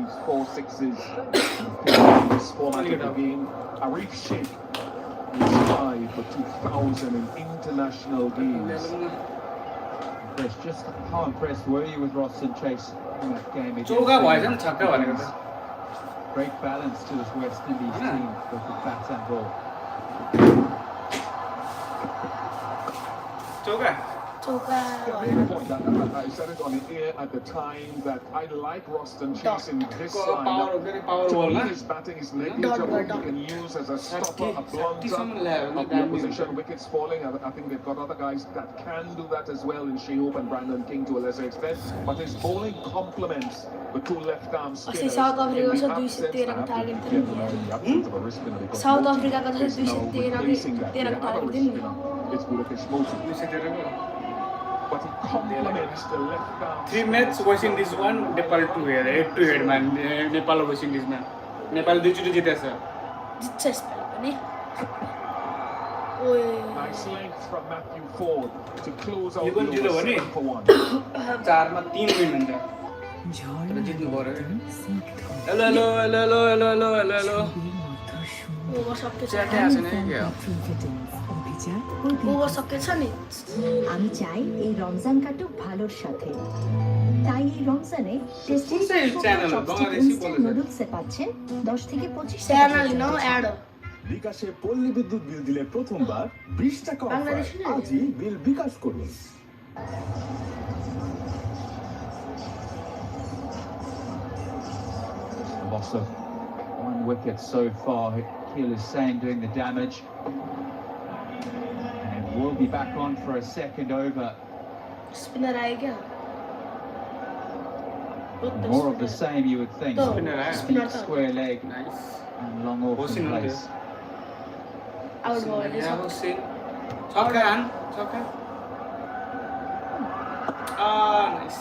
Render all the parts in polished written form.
bounds, 4 sixes. This format of the game. Arif Sheikh is 5 for 2,000 in international games. Chris, just how impressed were you with Roston Chase in that game? चौका भएछ नि छक्का भनेको त Great balance to this West Indies team with the bat and ball. चौका चौका I said it on the air at the time that I like Roston Chase in this power lineup. power To ball me, na his batting is negligible. He can use as a stopper, a blunter of the opposition. Wickets falling. I think they've got other guys that can do that as well in Shehope and Brandon King to a lesser extent. But his bowling complements the two left-arm spinners. South Africa was a 213 target South Africa का 213 target It's Bulakesh Moti. But he complements the left-arm. 3 match West Indies 1 Nepal 2 head to हेडमा Nepal west इन्डिजमा नेपाल दुईचोटि जितेछ जित्छ यसपालि पनि ओए Nice length from Matthew Ford to close out You can do the the over one, 7 for 1. 4 मा 3 win हुन्छ तर जित्नु पर्यो hello hello hello hello hello hello hello over सकेछ च्याटै आछ नि के हो ओभर सकेछ नि আমি চাই এই রমজান কাটুক ভালোর সাথে তাই এই রমজানে টেস্টি চ্যানেল বাংলাদেশি বলে নুডলসে পাচ্ছেন 10 থেকে 25 চ্যানেল নাও অ্যাড বিকাশে পল্লী বিদ্যুৎ বিল দিলে প্রথমবার 20 টাকা অফার আজই বিল বিকাশ করুন Loss of 1 wicket so far. Keel is saying doing the damage. And we'll be back on for a second over. Spinner आयो क्या More of the same, you would think. Spinner त Square leg nice and long off in place. Out भयो भने यहाँ हुसेन छक्का हान छक्का nice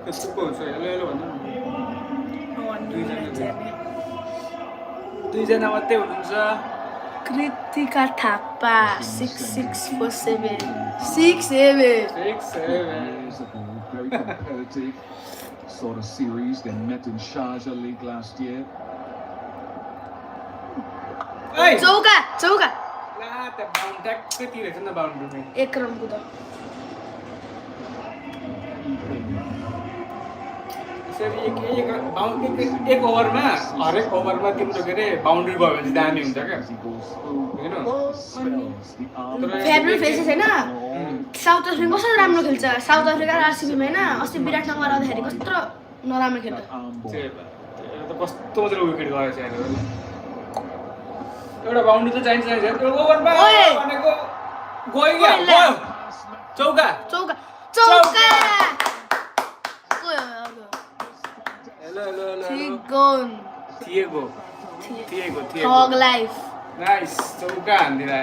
त्यसको हुन्छ हेलो हेलो भन्नु दुईजना मात्रै हुनुहुन्छ Kritika Thapa 6647 67 6 7 Players have been very competitive sort of series. They met in Sharjah League last year. चौका चौका ला त बाउन्ड ट्याक्कै तिरेछ नि बाउन्ड्री एक रनको त यसरी एक ओभरमा हरेक ओभरमा तिम्रो के अरे बाउन्ड्री गयो भने दामी हुन्छ क्या As he goes through, spells the arm. Favourite faces हैन साउथ अफ्रिका कस्तो राम्रो खेल्छ साउथ अफ्रिका र आरसीबीमा हैन अस्ति विराटनगर आउँदाखेरि कस्तो नराम्रो खेल्छ Arm ball. त कस्तो मजाले विकेट गएछ यार एउटा बाउन्ड्री त चाहिन्छ त्यो ओभरमा भनेको गयो क्या गयो चौका चौका चौका हेलो हेलो हेलो ठीक गोन थिएको थग लाइफ नाइस चौका हान्दिरा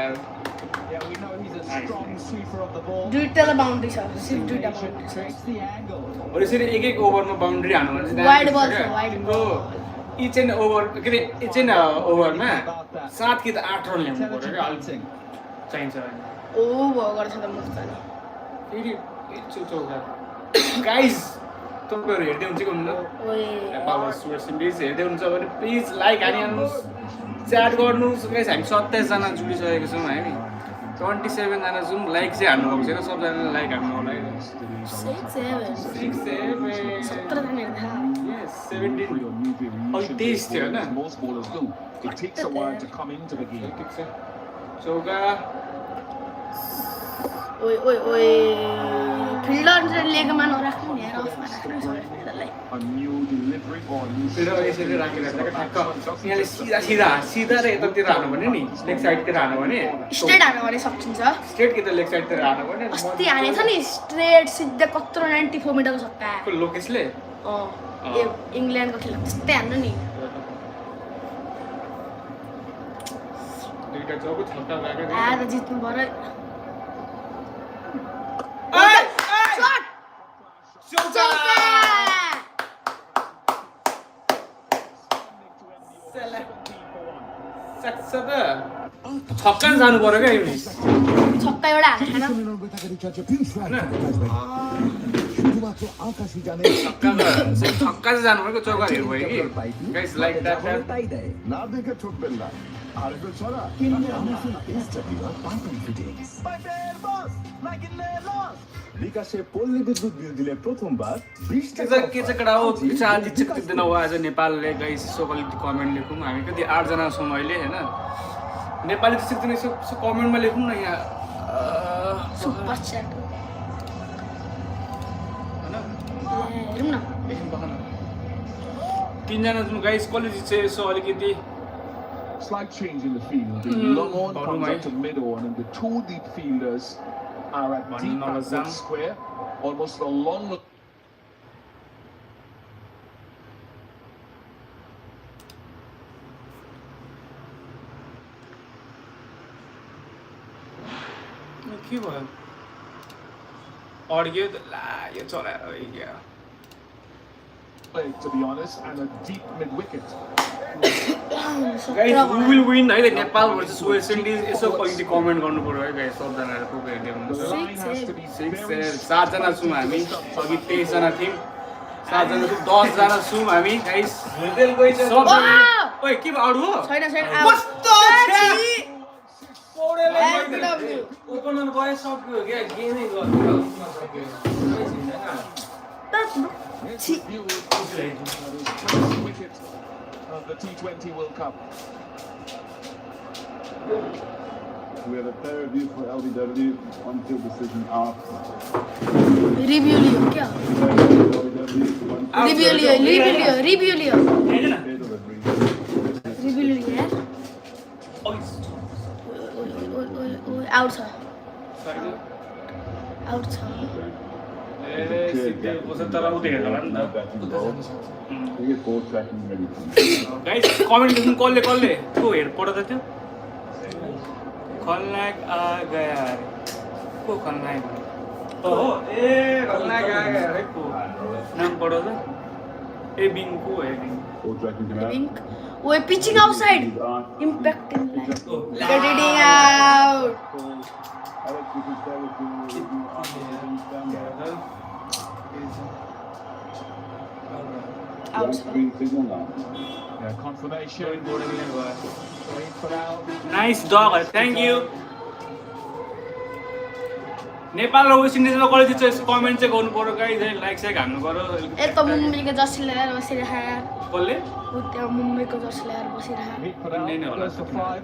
Yeah, we know he's a strong sweeper of the ball. दुईटा त बाउन्ड्री छ सिर्फ दुईटा बाउन्ड्री छ Takes the angle. और यसरी एक एक ओभरमा बाउन्ड्री हान्नु भने चाहिँ वाइड बल छ वाइड तिम्रो इच एन्ड ओभर के अरे इच एन्ड ओभरमा 7 कि त 8 रन ल्याउनु पर्यो क्या अलिक चाहिन्छ ओ भगर छ त मस्त नि फेरि चौका गाइस तपाईँहरू हेर्दै हुन्छ कि हुन्न ओए नेपाल वेस्ट इन्डिज हेर्दै हुन्छ भने प्लिज लाइक हानिहाल्नुहोस् च्याट गर्नुहोस् गाइस हामी 27 जना जुडिसकेको छौँ हामी 27 जना छौँ लाइक चाहिँ हान्नु भएको छैन सबजनाले लाइक हान्नु होला 6 17 Yes, 17 Oh, taste here, na? most bowlers do. It takes a while to come into the game. ठिक छ चौका ओए ओए ओए फिल्डर लेगमा नराख्नु नि यार अफमा राख्नु छ फिल्डरलाई A new delivery or new फेरि यसरी राखिराखेर ठ्याक्क यहाँले सिधा सिधा सिधा र यतातिर हान्नु भने नि लेग साइडतिर हान्नु भने स्ट्रेट हान्नु भने सकिन्छ स्ट्रेट कि त लेग साइडतिर हान्नु भने अस्ति हानेछ नि स्ट्रेट सिधा कत्रो 94 मिटरको छक्का लोकेशले इङ्ल्यान्डको खेल त्यस्तै हान्नु नि दुईटा चौको छक्का गएको आएर जित्नु पर्यो चौका छक्का जानु पर्यो क्या युनिस छक्का एउटा हानेन मात्र आकाशी जाने छक्का चाहिँ जानु भनेको चौका हेर्नुभयो कि गाइस लाइक द्याट ना देखे ठोक्दैन ना आरेको छोरा किन्ने आमासुन टेस्टतिर पाटन फिटिङ्स विकासले पल्ली विद्युत बिल दिले प्रथमबार 20 के चाहिँ कडा हो किसा दिच्छक दिदैन हो आज नेपालले गाइस सो क्वालिटी कमेन्ट लेखौँ हामी कति 8 जना छौँ अहिले हैन नेपाली दिच्छक दिने सो कमेन्टमा लेखौँ न यहाँ सुपर च्याट हेरौँ न एकछिन बस्न 3 जना छौँ गाइस कलेज चाहिँ यसो अलिकति Slight change in the field. The long on comes up to mid on, and the two deep fielders are at deep back square, almost a long. के भयो अड्क्यो ला यो चलाएर गयो To be honest, and a deep mid wicket. Guys, who will win? है Nepal versus West Indies यसो कहिले comment गर्नु पर्यो है guys सबजनाले को हेर्दै The हुनुहुन्छ line has to be 7 जना छौँ हामी अघि 23 जना थियौँ 7 जना छौँ 10 जना छौँ हामी गाइस सब ओइ के भयो अडु हो छैन कस्तो छ एकदम ओपनर भयो सक्यो के गेमै गर्यो Here's the view of the wicket of the T20 World Cup. We have a fair review for LBW until decision after. Review लियो क्या रिभ्यू लियो हैन रिभ्यू लियो यार आउट छ आउट छ ए सिधै बस तर उतै हेर्ला नि त We get both tracking ready. Guys comment लेख्नु कसले को हेर पढ्दा थियो खलनायक आ गया अरे को खलनायक हो ए खलनायक आ गया अरे को नाम पढ्दा ए बिङ को है बिङ Both tracking come out. Pink वो pitching outside impacting getting out Alex, we can start with the out green signal now. Yeah, confirmation. Waiting for out. Nice डग थ्यांक यू नेपाल र वेस्ट इन्डिजमा कहिले चाहिँ कमेन्ट चाहिँ गर्नु पर्यो गाइस है लाइक चाहिँ हान्नु पर्यो ए त मुम्बईको जर्सी लगाएर बसिरहा यार कसले ऊ त्यहाँ मुम्बईको जर्सी लगाएर बसिरहा Hit put out. No, no, Goes for that's 5.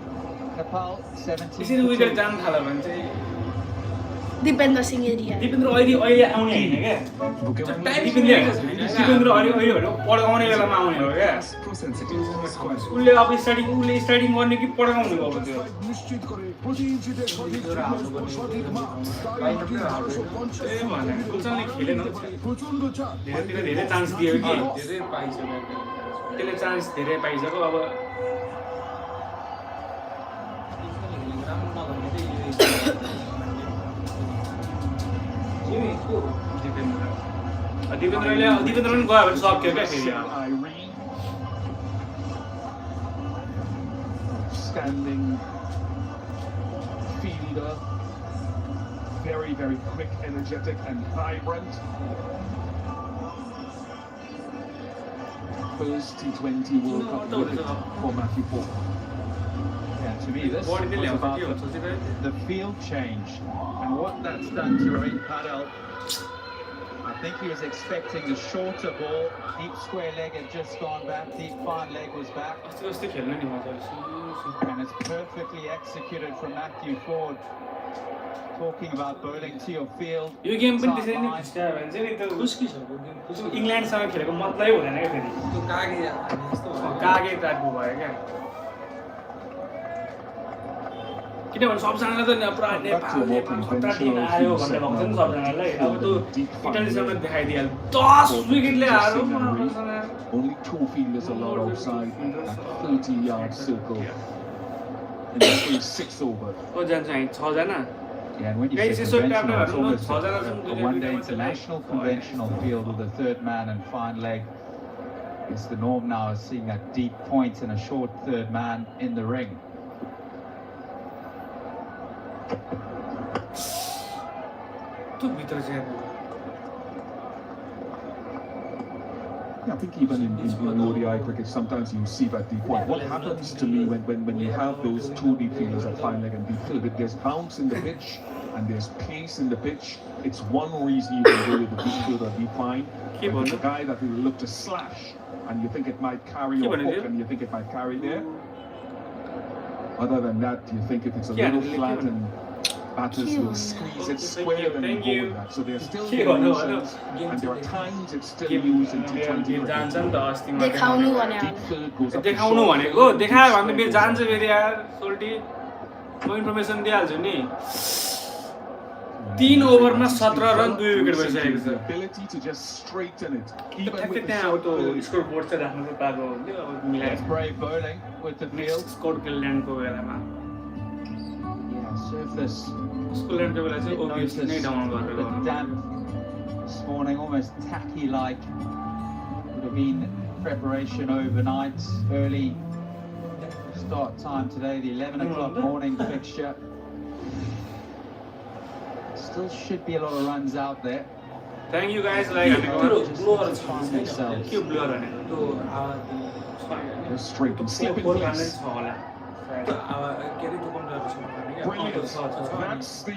Nepal 17. यसरी विकेट जान थाल्यो भने चाहिँ दिपेन्द्र सिंह एरिया दिपेन्द्र अहिले आउने हैन क्या दिपेन्द्र अहिले भनेको पड्काउने बेलामा आउने हो क्या उसले अब स्टार्टिङ गर्ने कि पड्काउने भएको थियो निश्चित गरे प्रति इन्चीले सठिक सठिक ए भने कुचनले खेलेन प्रचण्ड चाप धेरै चान्स दियो कि धेरै पाइसक्यो त्यसले चान्स धेरै पाइसक्यो अब दिपेन्द्रले पनि गयो भने सक्यो क्या फेरि Irene. Standing fielder. Very, very quick, energetic and vibrant. First T20 World Cup wicket for Matthew Paul. Yeah, to me, this was about the field change and what that's done to Rain Padel. I think he was expecting the shorter ball. Deep square leg had just gone back. Deep fine leg was back. And it's perfectly executed from Matthew Ford. Talking about bowling to your field. Yo game पनि त्यसरी नै खिच्छ भने चाहिँ नि त खुस्की छ इङ्ल्यान्डसँग खेलेको मतलबै हुँदैन क्या फेरि त्यो कागे टाइपको भयो क्या किनभने सबजनालाई त पुरा नेपाल खतरा टिम आयो भनेर भएको थियो नि सबजनालाई अब त्यो इटालीसँग देखाइदिइहाल्यो 10 विकेटले हारो Only 2 fielders allowed outside that 30-yard circle in the first 6 overs. को जान्छ हामी 6 जना Yeah, and when you Guys, say it's so conventional, crap, it's no, almost no, no, a no, one-day no, international no, conventional field with a third man and fine leg. It's the norm now, is seeing that deep point and a short third man in the ring. त्यो भित्र चाहिँ I think even in ODI cricket, sometimes you see that deep point. What happens to me when you have those two deep fielders at fine leg and deep field, there's bounce in the pitch and there's pace in the pitch. It's one reason you can go with the deep field or deep fine. But there's a guy that will look to slash and you think it might carry or hook and you think it might carry there. Other than that, you think if it's a little flat and batters will squeeze it square and go with that. So there's still variations and there are times it's still used in T20. देखाउनु भने Deep field goes up to देखाउनु short भनेको field. देखायो भने फेरि जान्छ फेरि यार सोल्टी म इन्फर्मेसन दिइहाल्छु नि 3 ओभरमा 17 रन 2 विकेट भइसकेको छ Ability to just straighten it, even ठ्याक्कै with the त्यहाँ short त्यो field. स्कोर बोर्ड चाहिँ राख्नु चाहिँ पाएको हुन्थ्यो अब That's मिलाएर brave bowling with the field. स्कटल्यान्डको बेलामा Yeah, surface. स्कटल्यान्डको बेला चाहिँ Didn't ओभियसली नै notice डाउन the गरेर damp this morning, almost tacky-like. Would have been preparation overnight, early start time today, the 11 o'clock morning fixture. Still should be a lot of runs out there. Thank you guys like Just find themselves. के blur भने They're straight and slip in place. छ होला Brilliant. That's the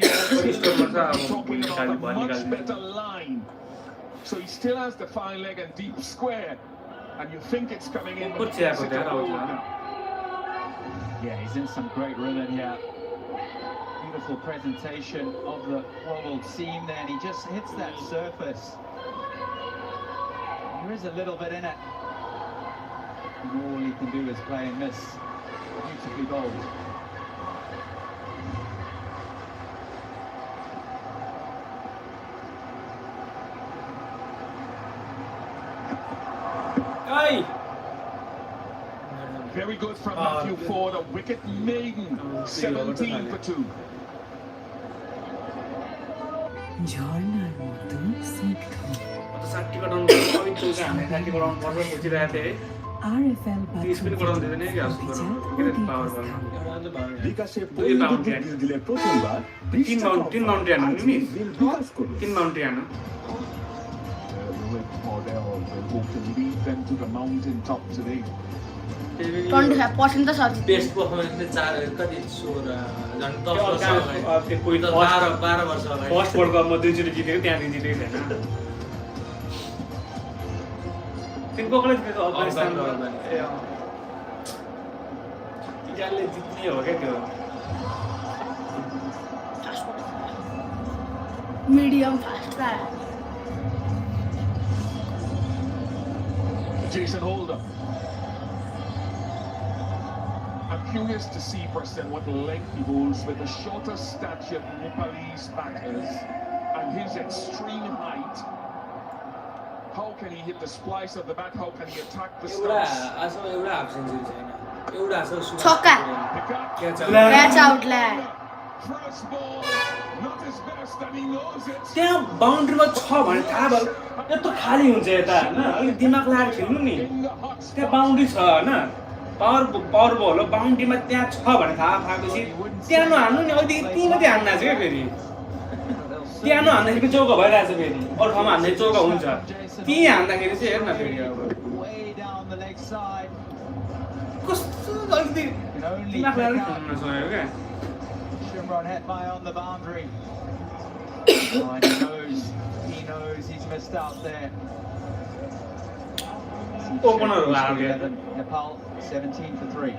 talking about a much better line. So he still has the fine leg and deep square, and you think it's coming in. But he gets it away now. Yeah, he's in some great rhythm here. Beautiful presentation of the wobbled seam there, and he just hits that surface. There is a little bit in it. And all he can do is play and miss. Beautifully bowled. Hey! Very good from Matthew Ford, a wicket maiden, 17 for 2. ঝর্ণার মতো স্নিগ্ধ म त 60 को down सबै चौका हाने 60 को डाउन पर्छ सोचिरहेको थिएँ RFL 30 पनि गराउनु दिँदैन कि हाउस क्रिकेट पावर गर्नु বিকাশে পল্লী বিদ্যুৎ বিল দিলে প্রথমবার 3 বাউন্ডারি হান্नु नि বিল বিকাশ করলো 3 बाउन्ड्री हान्नु Rohit Cordell will hope to lead them to the mountain top today. 25% त छ बेस्ट पर्फर्मेन्सले 4 कति 16 झन् 10 वर्ष अगाडि कोही 12 वर्ष अगाडि फर्स्ट वर्ल्ड कपमा 2 चोटि जितेको त्यहाँदेखि जितेको छैन तिनको कसले जितेको अफगानिस्तान इन्डियाले जित्ने हो क्या त्यो medium fast Jason Holder. I'm curious to see, Preston, what length he holds with the shorter statured Nepalese batters and his extreme height. How can he hit the splice of the bat? How can he attack the एउटा stumps? आजसम्म एउटा half century छैन एउटा छ छक्का Pick up. Catch out ल्या First ball, not his best, and he knows it. त्यहाँ बाउन्ड्रीमा छ भने थाहा भयो यत्रो खाली हुन्छ यता हैन अलिक दिमाग लगाएर खेल्नु नि In the hot त्यहाँ spot. बाउन्ड्री छ हैन पावर बल हो बाउन्ड्रीमा त्यहाँ छ भने थाहा पाएपछि त्यहाँ नहान्नु नि अलिकति त्यहीँ मात्रै हान्नु छ क्या फेरि त्यहाँ नहान्दाखेरि चौका भइरहेछ फेरि अरू ठाउँमा हान्दा चौका हुन्छ त्यहीँ हान्दाखेरि चाहिँ हेर्न फेरि अब Way down the leg side. कस्तो अलिकति Can only दिमाग लगाएर pick up. खेल्नु नसकेको क्या Shamar hit by on the boundary. Oh, and he knows he's missed out there. Opener हो आगे। 11, Nepal 17 for 3.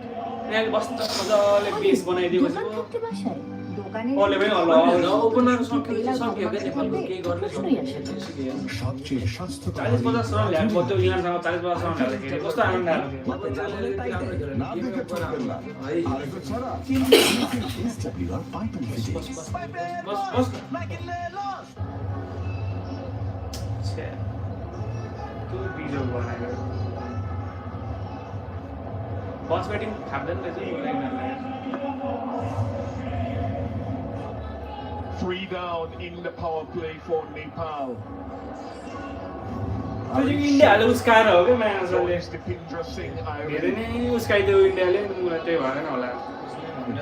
यहाँ बस्नु त मजाले बेस बनाइदिएपछि দোকান থাকতে বাসায় দোকানের कसले पनि होला ओपनर सक्यो के नेपालको केही गर्ने সবচেয়ে স্বাস্থ্যকর 40-50 रन ल्याएको त्यो इङ्ल्यान्डसँग 40-50 रन ल्याउँदाखेरि कस्तो आनन्द आएको না দেখে চলবেন না আর এগুলো ছাড়া SWR পাইপ এন্ড ফিটিংস बस छे त्यो बिजो बनायो बस ब्याटिङ थाप्दैन रहेछ 3 down in the power play for Nepal. त्यो चाहिँ इन्डियाले उस्काएर हो क्या म्यानेजरले Joins Dipindra Singh धेरै Iyer. नै उस्काइदियो इन्डियाले त्यही भएर नै होला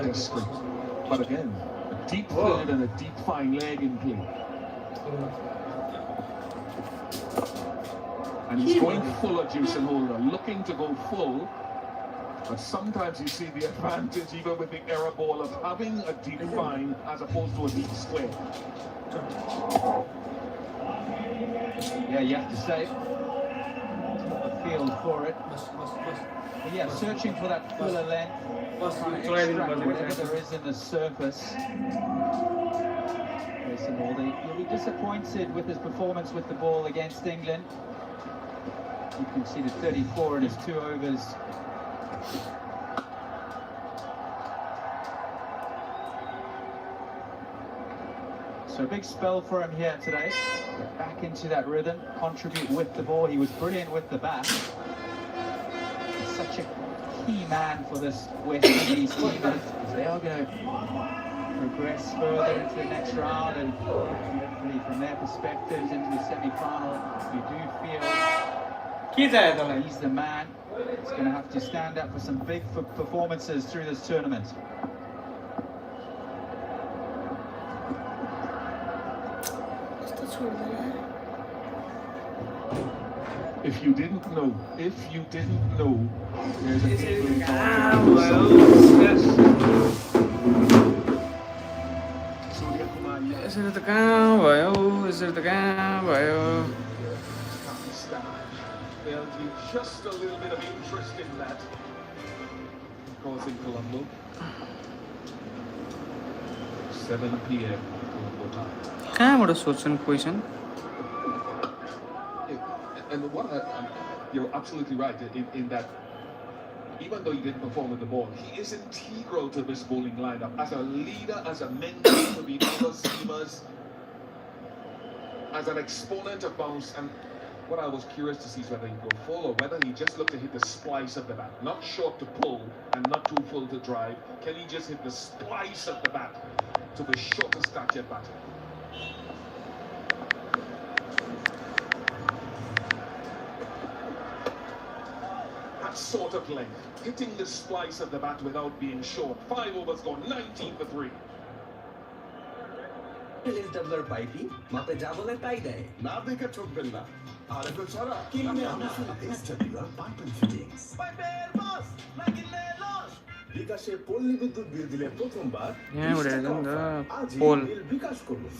Desperate. But again, a deep field and a deep fine leg in play. And he's going full of juice and holder, looking to go full. But sometimes you see the advantage, even with the error ball, of having a deep fine as opposed to a deep square. Yeah, you have to say, the field for it. But yeah, searching for that fuller length, trying to extract whatever there is in the surface. He'll be disappointed with his performance with the ball against England. You can see the 34 in his 2 overs. So a big spell for him here today. Get back into that rhythm, contribute with the ball. He was brilliant with the bat. He's such a key man for this West Indies team. They are going to progress further into the next round, and hopefully from their perspectives into the semi-final, you do feel he's the man. He's going to have to stand up for some big performances through this tournament. If you didn't know, there's a game यसरी त कहाँ भयो There'll be just a little bit of interest in that, causing Colombo. 7 p.m. Colombo time. कहाँबाट सोध्छन् question And you're absolutely right in that. Even though he didn't perform with the ball, he is integral to this bowling lineup as a leader, as a mentor to the other seamers, as an exponent of bounce. And what I was curious to see is whether he'd go full or whether he just looked to hit the splice of the bat, not short to pull and not too full to drive. Can he just hit the splice of the bat to the shorter stature batter? That sort of length, hitting the splice of the bat without being short. 5 overs gone, 19 for 3. ডাবলার পাইপি মাপে যা বলে তাই দেয় না দেখে ঠকবেন না আর একটু ছড়া কিনলে আমরা ডাবলার পাইপ এন্ড ফিটিংস পাইপের বস লাগিলে লস বিকাশে পল্লী বিদ্যুৎ বিল দিলে প্রথমবার यहाँ उडेर नि त আজ पोल বিল বিকাশ করুন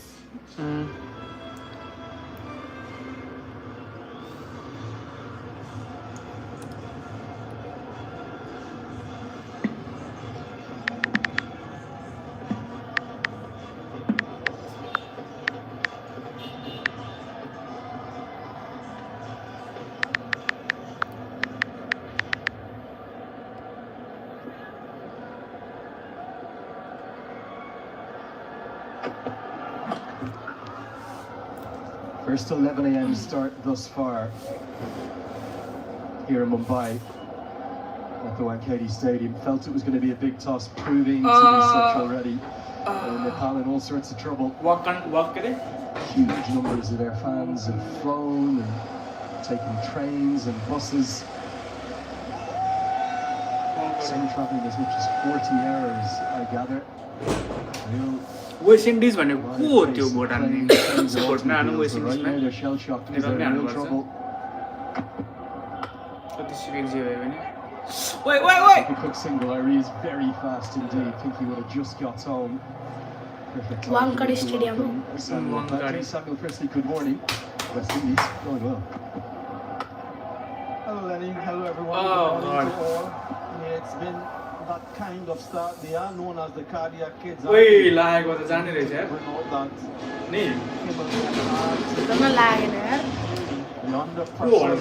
First 11 a.m. start thus far here in Mumbai at the Wankhede Stadium. Felt it was going to be a big toss, proving to be such already. Nepal in all sorts of trouble. Huge numbers of their fans have flown and taken trains and buses. Some travelling as much as 40 hours, I gather. West Indies भनेको को हो त्यो Bhutan support नहानु waste इन्डिजमा कति speed जे भयो भने ओइ ओइ ओइ The quick single, Irie is very fast indeed. Think he would have just got home. Wankhede Stadium. Samuel Presley, good morning. West Indies going well. Hello Lenny, hello everyone. Oh, good morning to all. Yeah, it's been that kind of start. They are known as the cardiac kids. ओइ लागेको त जाने रहेछ यार नि तँलाई लागेन यार Under pressure.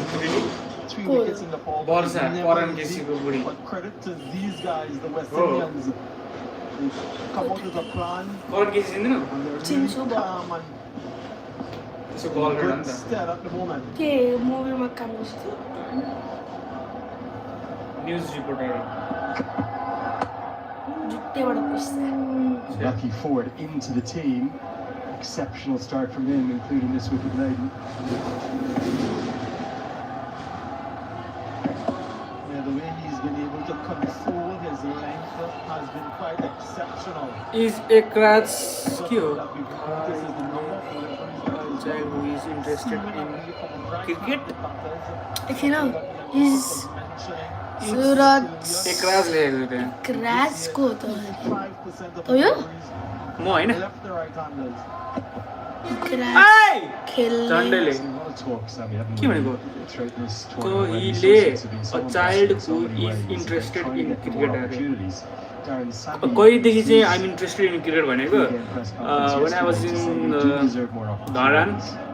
3 wickets in the fall. वर्षा परन केसीको बुढी But credit to these guys, the West Indians. They come out with a plan. परन केसी चिन्दैन And they're really calm and त्यसो बल good गर्दा नि त stead at the moment. के मुभीमा काम गर्छु न्यूज रिपोर्टर जुत्तेबाट पुस्छ Lucky forward into the team. Exceptional start from him, including this wicket laden. Yeah, the way he's been able to control his length has been quite exceptional. Is एक राज के हो That we've noticed is the number of deliveries that is child who is interested in cricket. एकछिन हौ is सुरज एकराज लेखेको थियो क्राज को हो त हो यो म हैन Left the right handers. क्राज खेल्ने झन्डेले A lot of talk, Sammy, haven't के we, भनेको throughout this So tournament, where he these lay sorts of things a have been child so who many is ways, interested trying to in get more cricket. opportunities. Darren Savvy कहिलेदेखि चाहिँ is- आइम interested in cricket भनेको again, press conference when I was yesterday to say in they do deserve more Dharan opportunities.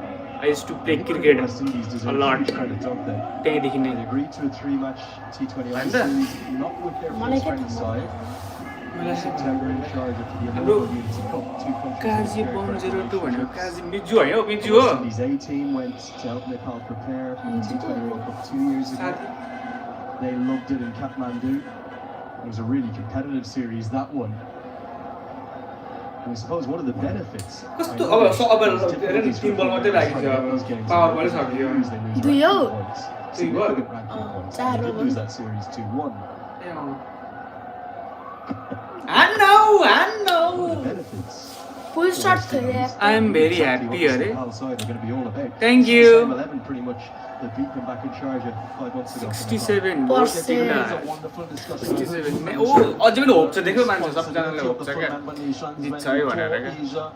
I used to play I think cricket West Indies deserve a lot huge credit, don't they? त्यहीँदेखि नै They agreed to a 3-match T20 And series, not with their मलाई full के strength थाहा side. In September in charge of the हाम्रो Unity Cup, 2 countries Qazi in bomb third 02 place. भनेको काजी बिजु होइन हो The Biju हो West Indies A team went to help Nepal prepare for the T20 World Cup 2 years ago. साथी They loved it in Kathmandu. It was a really competitive series, that one. And I suppose one of the benefits. कस्तो अब हेर न Tim बल मात्रै बाँकी छ अब power पनि सकियो दुई हो Significant ranking points. चार They हो did lose that series 2-1. I know One of the benefits. Full shut थियो यार I am very Exactly happy what अरे Nepal side are going to be all about. Thank It's the you. same 11 pretty much that beat them back in charge 5 months ago. 67 Percent. Wonderful discussion. 67 ओ अझै पनि hope छ देख्यो मान्छे सबैजनाले hope छ क्या जित्छ है भनेर क्या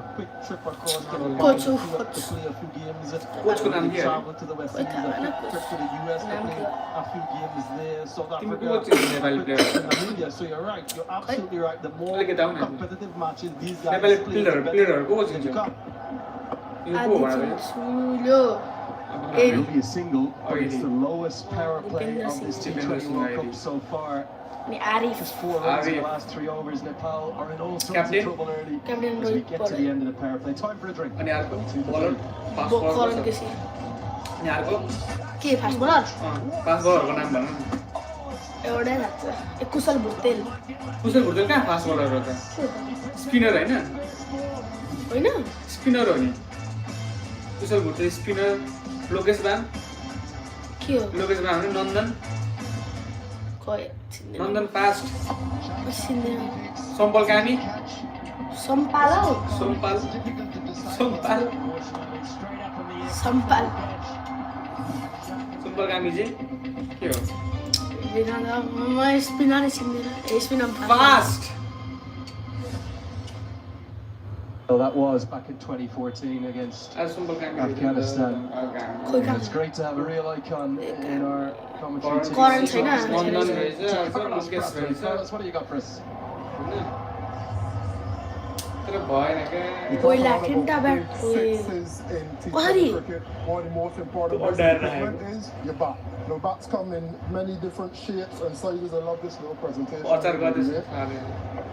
A quick trip across the Coach to of play a few games. Coach को नाम क्या है? Travel to the West Indies, a quick trip to the US to play a few games there. South तिम्रो Africa, coach is Nepali a quick player. trip to Namibia. So you're right. You're absolutely right. The more Look at that one. competitive matches these guys Nepali play, the प्लेयरहरुको coach better हुन्छ you come. यो को आदि भनेर सुल्यो It will be a single, but it's the lowest power play of this T20 World Cup so far. अनि Arif Just 4 runs in Arif. the last 3 overs. Nepal are in all sorts Captain. of trouble early Captain as we Rohit get to Bowler. the end of the power play. Time for a drink. अनि अर्को To the bowler drink. Fast Karan bowler KC अनि अर्को के fast blur fast बलरको नाम भन एउटै थाहा छ ए कुशल भुटेल कुशल भुटेल कहाँ फास्ट बलर हो त स्पिनर हैन होइन स्पिनर हो नि कुशल भुटेल स्पिनर लोकेश बाम के हो लोकेश बाम भने नन्दन खै नन्दन फास्ट चिन्दैन सम्पल कामी सम्पाल हौ सोमपाल सोमपाल सम्पाल सम्पल कामी चाहिँ के हो म स्पिनर चिन्दैन ए spinner fast So that was back in 2014 against आज सम्पल कामी Afghanistan. खोइ And कहाँ it's great to have a real icon in our commentary team. Karan छैन नन्दन रहेछ Carlos लोकेश Bradford. रहेछ Carlos, what do you got for us? तर भएन क्या पहिला तिनटा bat Sixes in Wahari. T20 cricket, one of the most important Oh, bits of damn. equipment is your bat. Now bats come in many different shapes and sizes. I love this little presentation. अचार गर्दैछ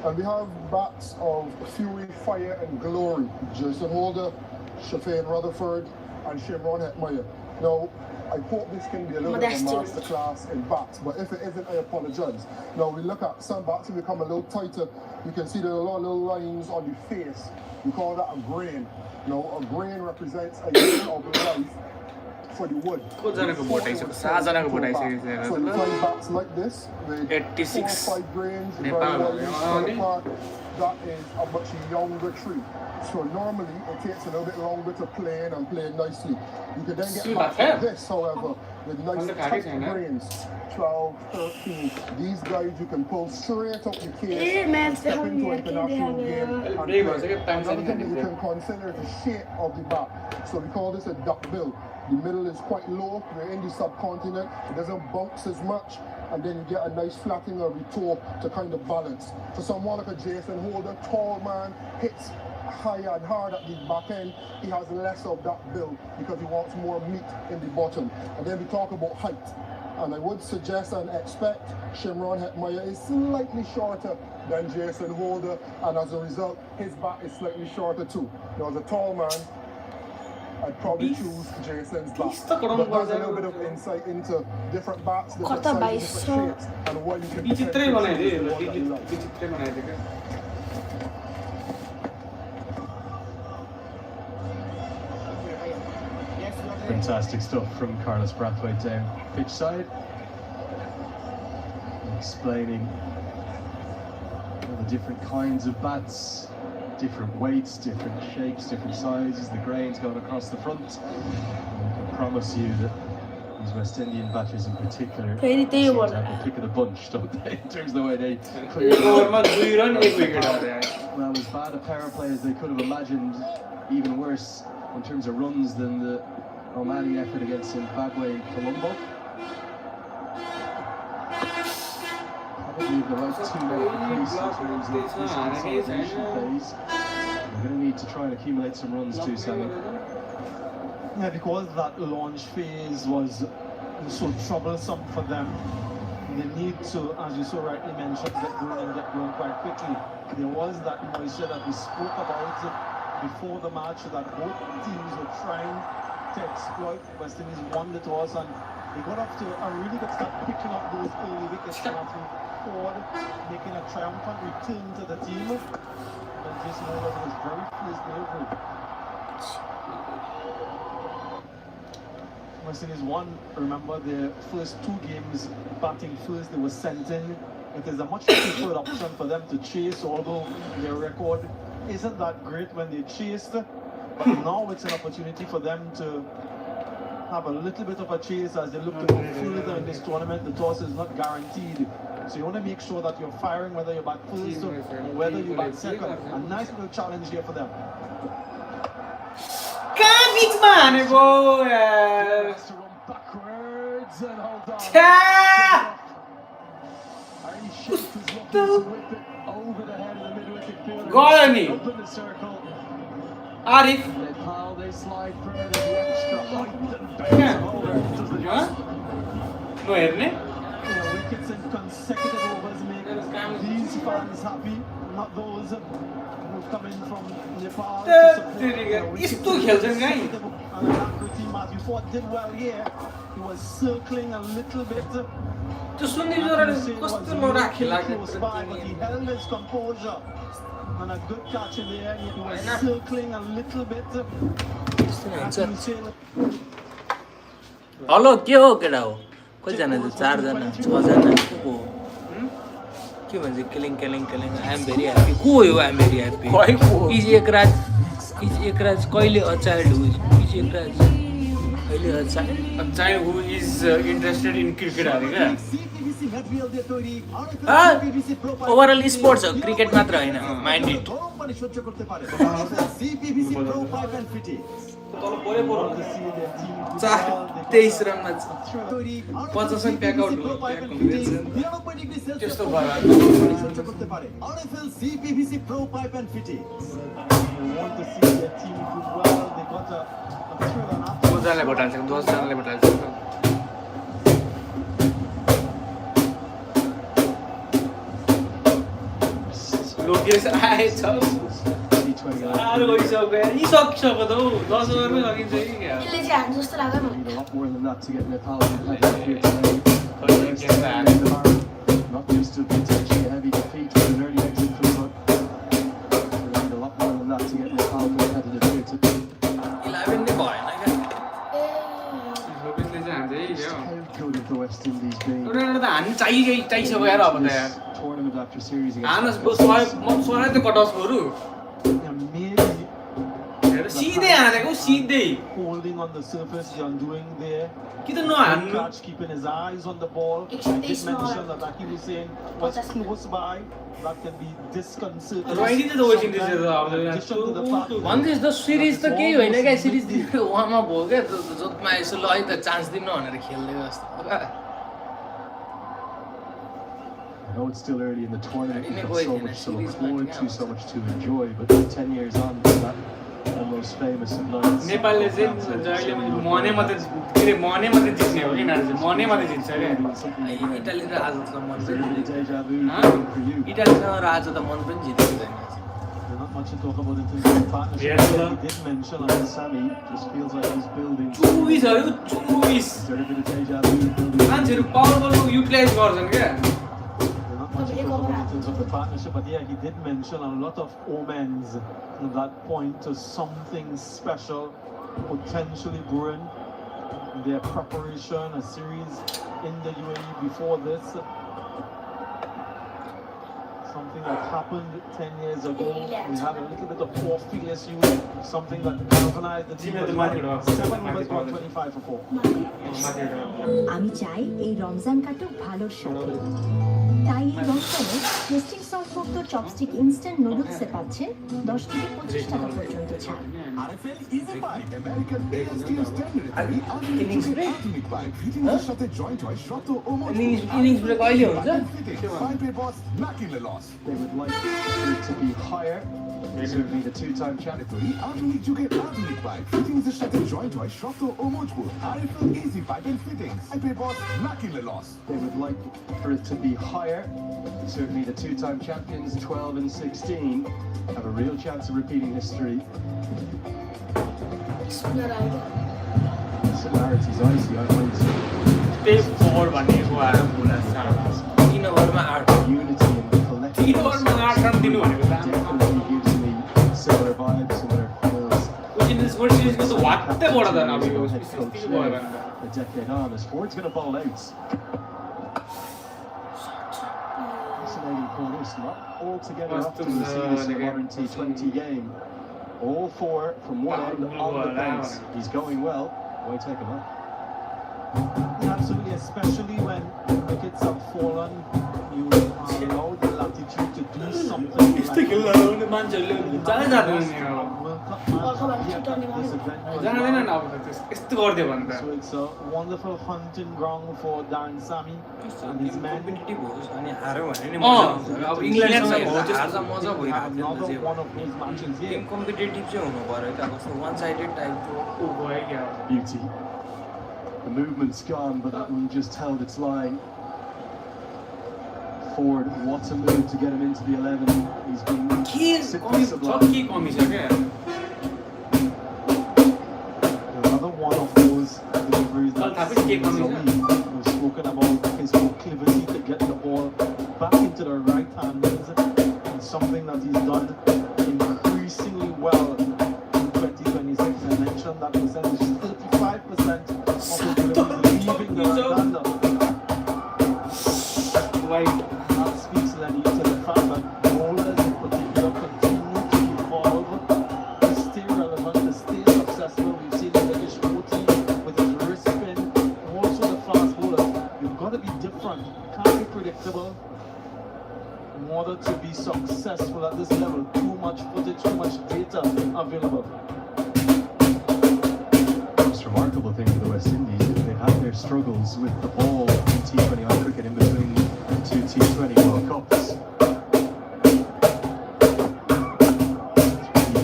And we have bats of fury, fire and glory. Jason Holder, Shafane Rutherford and Shamar Joseph. Now, I hope this can be a little bit of a Modesty. masterclass in bats, but if it isn't, I apologize. Now, we look at some bats have become a little tighter. You can see there are a lot of little lines on the face. We call that a grain. Now, a grain represents a year of life for the wood. कतिजनाको भोटाइसक्यो 7 जनाको भोटाइसकेको छ So you find bats like this with 86 4 or 5 grains, very Nepal. well spread apart. That is a much younger tree. So normally it takes a little bit longer to plane and play nicely. You can then get See bats that, like this, however, with nice Under tight carries, yeah. grains. 12, 13. These guys you can pull straight up the case A match and step into देखाउने international game. Break and was play. like a time Another thing that you setting. can consider is the shape of the bat. So we call this a duck bill. The middle is quite low. We're in the subcontinent. It doesn't bounce as much. And then you get a nice flattening of the toe to kind of balance. For someone like a Jason Holder, tall man, hits high and hard at the back end, he has less of that build because he wants more meat in the bottom. And then we talk about height. And I would suggest and expect Shamar Joseph is slightly shorter than Jason Holder, and as a result, his back is slightly shorter too. Now, as a tall man, I'd probably choose Jason's back. But there's a little bit of insight into different bats, different Kota sizes, different shapes, and what you can विचित्रै बनाइदियो potentially choose what you like. विचित्रै बनाइदियो क्या Fantastic stuff from Carlos Brathwaite down pitch side. Explaining all the different kinds of bats different weights, different shapes, different sizes. The grain's going across the front. And I can promise you that these West Indian batters in particular seem to have the pick of the bunch, don't they, in terms of the way they clear it. Well, as bad a power play as they could have imagined, even worse in terms of runs than the Omani effort against Zimbabwe in Colombo. Probably the right two men at the crease in terms of this consolidation phase. We're going to need to try and accumulate some runs too, Sammy. Yeah, because that launch phase was so troublesome for them. They need to, as you so rightly mentioned, get going quite quickly. There was that moisture that we spoke about before the match that both teams were trying to exploit. West Indies won the toss and they got off to a really good start, picking up those early wickets and forward, making a triumphant return to the team. And just know that it was very pleased delivery. West Indies won, remember, their first 2 games batting first, they were sent in. It is a much preferred option for them to chase, although their record isn't that great when they chased. But now it's an opportunity for them to have a little bit of a chase as they look to go further in this tournament. The toss is not guaranteed. So you want to make sure that you're firing whether you bat first or whether you bat second. A nice little challenge here for them. Backwards and hold on. Over the head of the mid-wicket fielder. Open the circle. Arif. Nepal, they slide further. The extra height and bounce over. Does the job. No, Wickets in consecutive overs make these fans happy, not those who've come in from Nepal to support. And the team, as you thought, did well here. He was circling a little bit. Close by, but he held his composure. And a good catch in the air. He was circling a little bit. Hello के हो केटा हो कतिजना छ 4 जना 6 जना को के भन्छ killing killing killing I am very happy को हो I am very happy is Ekraj कहिले a child who is Ekraj कहिले a child who is interested in cricket हरे क्या ओभरअल स्पोर्ट्स हो क्रिकेट मात्र हैन माइन्ड इट 23 रनमा 50 प्याक आउट हो त्यस्तो भयो जनाले भोटाल्छ 10 जनाले भोटाल्छ लोकेश आएछ A lot more than that to get Nepal here today. Not just to potentially a heavy defeat with an early exit from the they need a lot more than that to get Nepal competitive here today. 11 नै भएन क्या How good have the West Indies been? Tournament after series against सीधे हानेको सीधे holding on the surface you're doing there. कि त नहान्नु Catch, keeping his eyes on the ball. I did mention that he was saying was close by. That can be disconcerting. Right into the West Indies भन्दैछ त series त केही होइन क्या series warm up हो क्या जतमा यसो ल है त चान्स दिनु भनेर खेल्दै जस्तो I know it's still early in the tournament, we've got so much to look forward to, so much to enjoy, but 10 years on from that most famous of nights. नेपालले चाहिँ जहिले मने मात्रै जित्ने हो कि नार्छ मने मात्रै जित्छ क्या इटाली र आज त मन इटाली र आज त मन पनि जित्दैन Not much to talk about in terms of partnership. He did mention on Sammy, just feels like he's building. 24 मान्छेहरु पावर बलको युटिलाइज गर्छन् क्या Not much to talk about in terms of the partnership, but yeah, he did mention a lot of omens that point to something special potentially brewing. Their preparation, a series in the UAE before this. So something that happened 10 years ago. We had a little bit of poor field issue, something that galvanized the team. 7 overs, 125 for 4. আমি চাই এই রমজান কাটুক ভালোর সাথে, তাই এই রমজানে testing sauce মুক্ত চপস্টিক ইনস্ট্যান্ট নুডলসে পাচ্ছেন 10 থেকে 25 টাকা পর্যন্ত ছাড়। RFL Easy Buy American ASTM standard innings break fittings সাথে জয়েন্ট হয় শত ও innings break কইলে हुन्छ 5-pay boss knocking the loss. They would like it to be higher. Certainly the two-time champion. আধুনিক যুগের আধুনিক পাইপ ফিটিংস এর সাথে জয়েন্ট হয় শক্ত ও মজবুত। RFL Easy Pipe and Fittings 5-pay boss knocking the loss. They would like for it to be higher. Certainly the two-time champions, 12 and 16, have a real chance of repeating history. Similarities, icy, I find. Step forward भनेको आएर पुरा साह्रो 3 ओभरमा 8 Unity in the collective. 3 ओभरमा 8 run दिनु भनेको Definitely gives me similar vibes, similar feels. World सिरिजको त वात्तै बढ्दैन अब यो Head coach स्थिति भयो now, a decade on. As Ford's going to bowl out. Fascinating call this, not altogether often we see this in a modern T20 game. All four from one end on the bounce. He's going well. Why take him up? Absolutely, especially when wickets have fallen, you are allowed the latitude to do something like मान्छेहरूले जानै जाँदैन नि जाँदैन नि अब यस्तो गरिदियो भने त So it's a wonderful hunting ground for Darren Sammy and his men. Competitive होस् अनि हार्यो भने नि मजा आउँछ अब इङ्ल्यान्डसँग हार्दा मजा भइरहेको Another थियो one of those matches game here. Competitive चाहिँ हुनु पर्यो क्या कस्तो वान साइडेड टाइपको ऊ भयो क्या Beauty. The movement's gone, but that one just held its line. Ford, what a move to get him into the 11. He's been के कमी छ के कमी छ क्या Another one of those deliveries that Well, that is seems coming, elite. We've spoken about his proclivity to get the ball back into the right hands, and something that he's done increasingly well in 2026. I mentioned that percentage is 35% of his deliveries leaving the right hander. Right. That speaks, Lenny, to the fact that bowlers in particular continue to evolve, to stay relevant, to stay successful. We've seen the British 14 with his wrist spin, also the fast bowlers. You've got to be different, can't be predictable in order to be successful at this level. Too much footage, too much data available. most remarkable thing for the West Indies is they've had their struggles with the ball in T20 cricket in between two T20 World Cups.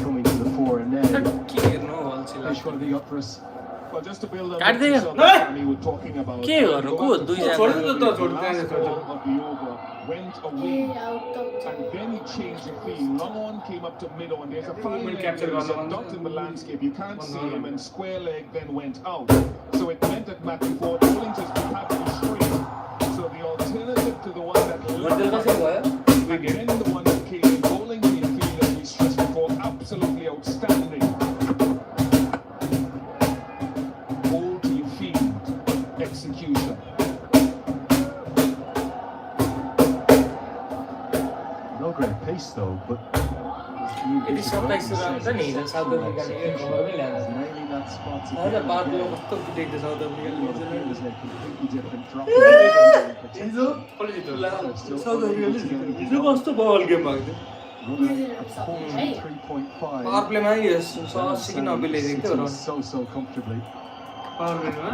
Coming to the fore and now. के हेर्नु अल्छी Which one have you got for us? Well, just to build on Kaat what diyo. we were talking about. के गर्नु को दुई जना छोड्नु त The छोड्नु last त्यहाँ ball छोड्नु of the over went away. And then he changed the field. Long on came up to middle, and there's a fine Movement leg capture there. He's a one. dot in the landscape. You can't One. see him, and square leg then went out. So it meant that Matthew Ford bowling just had to be straight. So the alternative to the one that Hotel कसरी भयो and then the one that came in bowling to your field, as we stressed before, absolutely outstanding. Bowl to your field, execution. No great pace though, but यति सताइस run छ नि हिजो south अफ्रिकाले एक ओभरमै ल्याएको nailing that spot to आज get बादलो again. कस्तो पिटेको साउथ It अफ्रिकाले was a completely different drop. हिजो कसले जित्यो साउथ अफ्रिकाले हिजो कस्तो बल गेम भएको थियो पावर प्लेमा यस 80 कि 90 ल्याइदिएको थियो रन so comfortably. पावर प्लेमा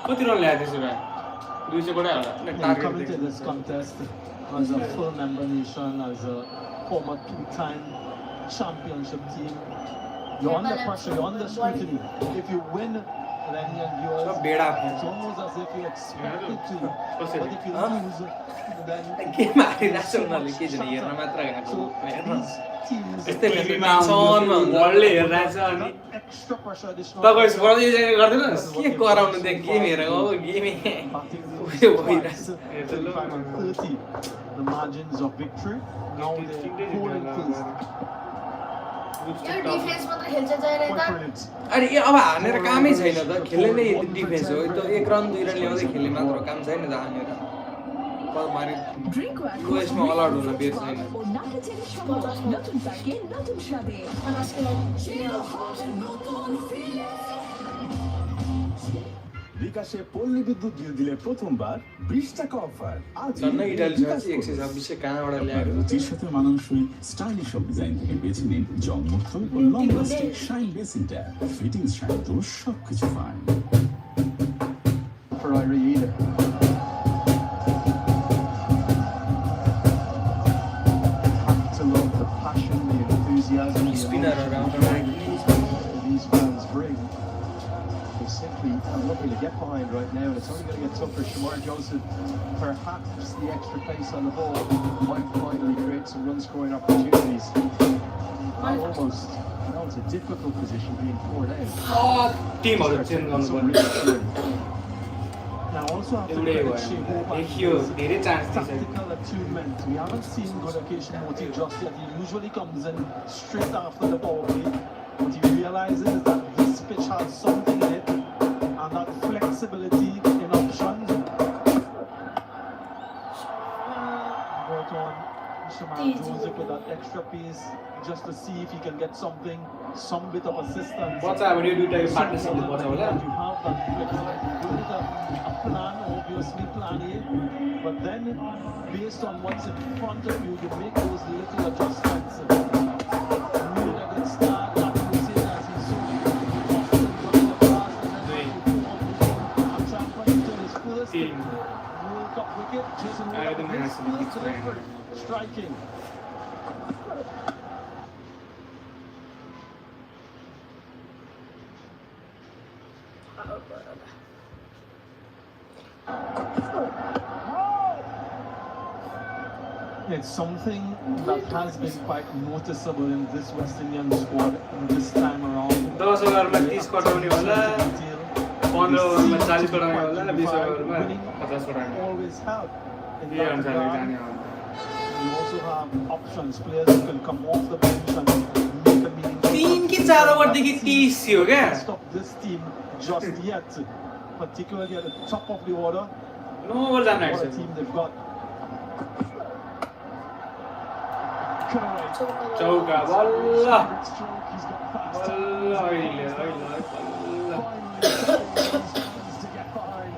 कति रन ल्याएको त्यसो भए 200 बडा होला And target coming to this contest as a full member nation, as a former two-time championship team, you're under pressure, you're under scrutiny. If you win, Lenny and सब viewers, Beda it's almost as if you expected to. But if you lose, then game हारिरहेको छ उनीहरूले के छैन हेर्न मात्र गएको so हेर्न these teams यस्तै टिभीमा टेन्सनमा हुन्छ वर्ल्डले हेरिरहेछ अनि extra pressure, additional तपाईँ स्पर्धा गर्दैनस् के गराउनु त्यहाँ गेम हेरेको हो गेमै batting उयो twice, भइरहेछ 35 and 30, the margins of victory. Now they're bowling first. Yo defence मात्र खेल्छ जहिले त Brilliant. अरे यो अब हानेर कामै छैन त खेल्ने नै यति डिफेन्स हो त्यो 1 रन 2 रन ल्याउँदै खेल्ने मात्र काम छैन त हानेर Drink water. यसमा अलाउड हुन बेर छैन ও নাকে চেরি সহ নতুন প্যাকে নতুন স্বাদে বিকাশে পল্লী বিদ্যুৎ বিল দিলে প্রথমবার 20 টাকা অফার আজ झन् इटाली 126 कहाँबाट ल्याएर রুচির সাথে মানানসই স্টাইলিশ সব ডিজাইন থেকে বেছে নিন জংমুক্ত ও long lasting shine basin tap fittings শান্ত সবকিছু fine For Irene. To love the passion, the enthusiasm, the Spinner emotion around that these fans bring. They simply have nothing to get behind right now, and it's only going to get tougher. Shamar Joseph, perhaps the extra pace on the ball might finally create some run-scoring opportunities. Almost, it's a difficult position being 4 down. टिमहरु change गर्नुपर्ने Now also have to एउटै credit Shea देखियो धेरै chance दिन्छ tactical attunement. We haven't seen good occasion Moti just yet. He usually comes in straight after the power play. What he realizes is that this pitch has something in it, and that flexibility in options. Brought on Shamar Joseph with that extra pace just to see if he can get something, some bit of assistance. बच्चाहरु यो दुईटाको पार्टनरशिपले पर्छ होला You have that flexibility. You need a plan, obviously plan A, but then based on what's in front of you, you make those little adjustments. Really a good start. That was it as he saw running across and then to his first World Cup wicket. Jason Wood, his first record striking. It's something that has been quite noticeable in this West Indian squad this time around. 10 ओभरमा 30 कटाउने होला 15 ओभरमा 40 कटाउने होला 20 ओभरमा 50 कटाउने Always help in yo that अनुसारले regard. जाने हो You also have options, players who can come off the bench and make a meaningful 3 कि 4 ओभरदेखि 30 थियो क्या stop this team just yet, particularly at the top of the order. 9 over जान What a आइसक्यो team they've got. चौका बल्ल He's got fast बल्ल अहिले अहिले बल्ल to get behind.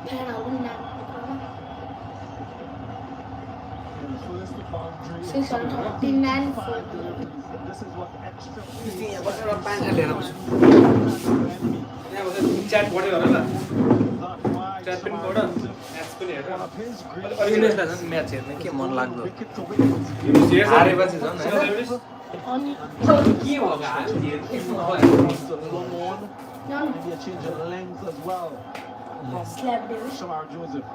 And first the boundary. 639 for This is what extra यहाँ बसेर पानी लिएर आउँछु यहाँ बसेर 3-4 पढ्यो होला ल 4 पनि पढ म्याच पनि हेर युनिसलाई झन् म्याच हेर्न के मन लाग्दो हारेपछि झन् के भयो Maybe a change of length as well. slap David. Shamar Joseph.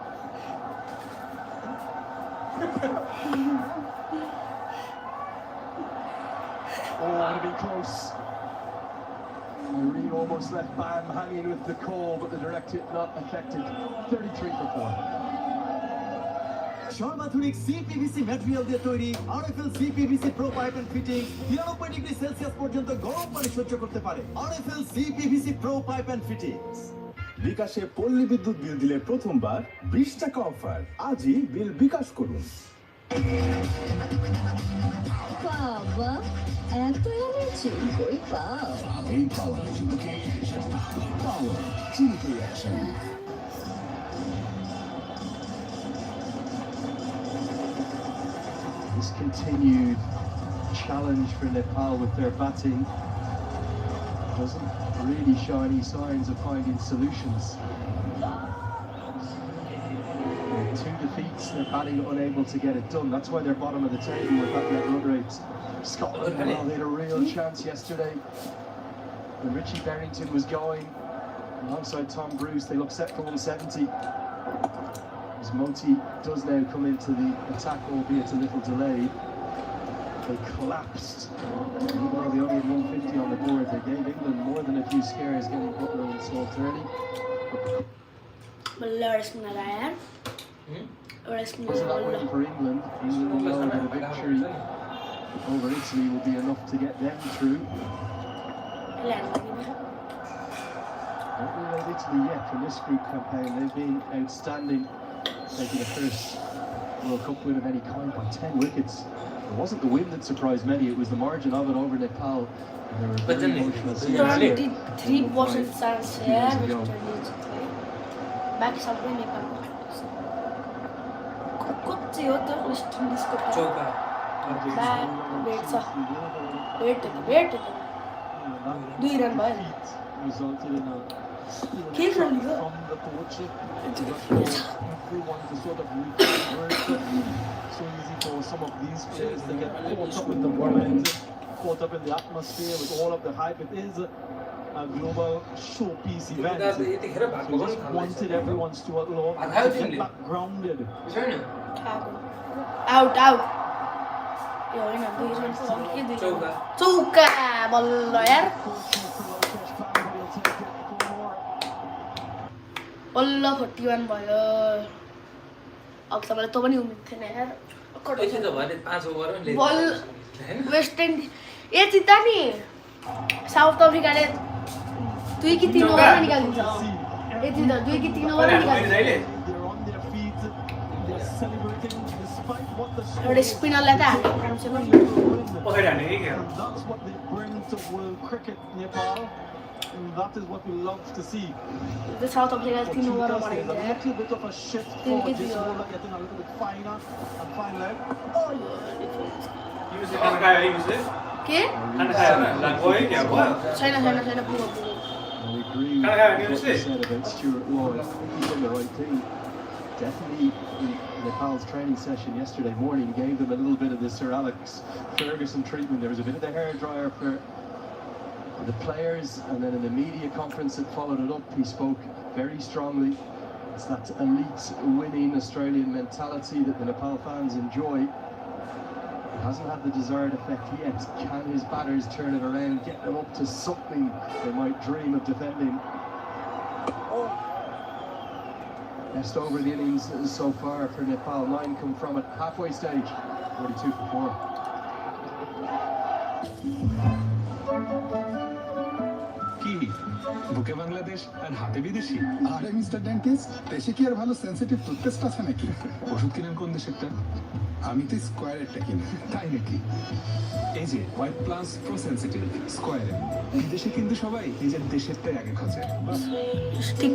Oh, would have been close. Irene almost left Bam hanging with the call, but the direct hit not affected. 33 for 4. সর্বাধুনিক CPVC material দিয়ে তৈরি RFL CPVC pro pipe and fitting 93 degree Celsius পর্যন্ত গরম পানি সহ্য করতে পারে RFL CPVC pro pipe and fittings বিকাশে পল্লী বিদ্যুৎ বিল দিলে প্রথমবার 20 টাকা অফার আজই বিল বিকাশ করুন বাবা এত এনেছি কই পাও এই পাওয়ার পাওয়ার চিনি action This continued challenge for Nepal with their batting doesn't really show any signs of finding solutions. With 2 defeats, they're batting unable to get it done. That's why they're bottom of the table with that net run rate. Scotland, well, they had a real chance yesterday when Richie Berrington was going alongside Tom Bruce. They looked set for 170. As Moti does now come into the attack, albeit a little delayed. They collapsed. Even though they only had 150 on the board, they gave England more than a few scares, getting Butler and Salt early. Wasn't that win for England? England will know that a victory over Italy will be enough to get them through. Don't rule out Italy yet from this group campaign. They've been outstanding, taking the first World Cup win of any kind by 10 wickets. It wasn't the win that surprised many, it was the margin of it over Nepal. And there were very emotional scenes there. 73% chance here, West Indies. Back सबै नेपालको चाहिँ हो त waste इन्डिजको चौका भेट 2 run भयो resulted in a के run हो from the coach. Everyone to sort of recover. So easy for some of these players to get caught up in the moment, caught up in the atmosphere with all of the hype. It is a global showpiece event. So just wanted everyone to get back grounded. Out यो हैन 2 run के 2 चौका बल्ल यार बल्ल 41 भयो अब सबैले त पनि उम्मेद थिएन यार यसो त भने 5 ओभरमा ले बल वेस्ट इन्डिज ए जित्दा नि साउथ अफ्रिकाले 2 कि 3 ओभरमा निकालिन्छ ए जित्दा 2 कि 3 ओभरमा निकालिन्छ एउटा स्पिनरलाई त हाल्नु कमसेकम पछाडि हाने के That's what they bring to world cricket, Nepal. And that is what we love to see. The South Africa 3 ओभरमा There's बनाइन्छ a little bit of a shift for this bowler getting a little bit finer and fine leg. युसले खाना खायो युसले के खाना खायो न ला गयो के अब छैन पुरो I agree with what you said about Stuart Law. I think he's done the right thing. Definitely in Nepal's training session yesterday morning gave them a little bit of the Sir Alex Ferguson treatment. There was a bit of the hairdryer for the players, and then in the media conference that followed it up, he spoke very strongly. It's that elite winning Australian mentality that the Nepal fans enjoy. It hasn't had the desired effect yet. Can his batters turn it around, get them up to something they might dream of defending? Best over the innings so far for Nepal. 9 come from it. Halfway stage, 42 for 4. কি বুকে বাংলাদেশ আর হাতে বিদেশি? আরে mister dentist, দেশে কি আর ভালো sensitive toothpaste আছে নাকি? ওষুধ কিনেন কোন দেশেরটা? আমি তো স্কয়ারেরটা কিনি। তাই নাকি? এই যে হোয়াইট প্লাস প্রো সেনসিটিভ স্কয়ারের। বিদেশে কিন্তু সবাই নিজের দেশেরটাই আগে খোঁজে। ঠিক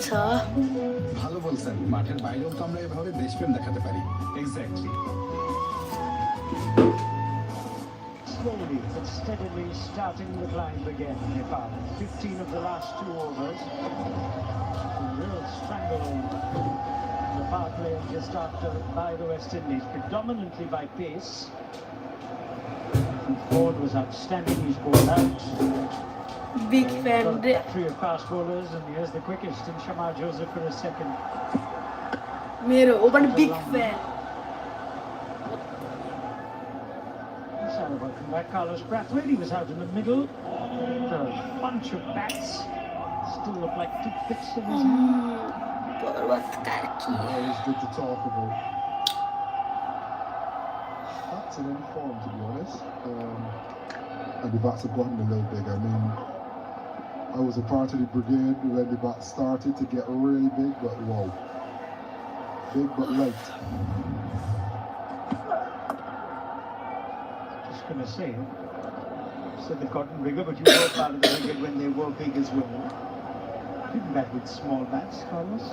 छ ভালো বলছেন, মাঠের বাইরেও তো আমরা এভাবে দেশপ্রেম দেখাতে পারি। Exactly. Slowly but steadily starting the climb again, Nepal. 15 of the last 2 overs. A real strangle on the power play just after by the West Indies, predominantly by pace. And Ford was outstanding, he's bowled out. Big fan. Three of fast bowlers, and here's the quickest in Shamar Joseph for a second. मेरो ओ पनि big fan. Welcome back, Carlos Brathwaite. He was out in the middle. A bunch of bats. Still look like toothpicks in his hand. Always good to talk about. That's an inform, to be honest. And the bats have gotten a little big. I mean, I was a part of the brigade when the bats started to get really big, but wow. Big but light. Going to say, said they've gotten bigger, but you were part of the brigade when they were big as well. Didn't bat with small bats, Carlos?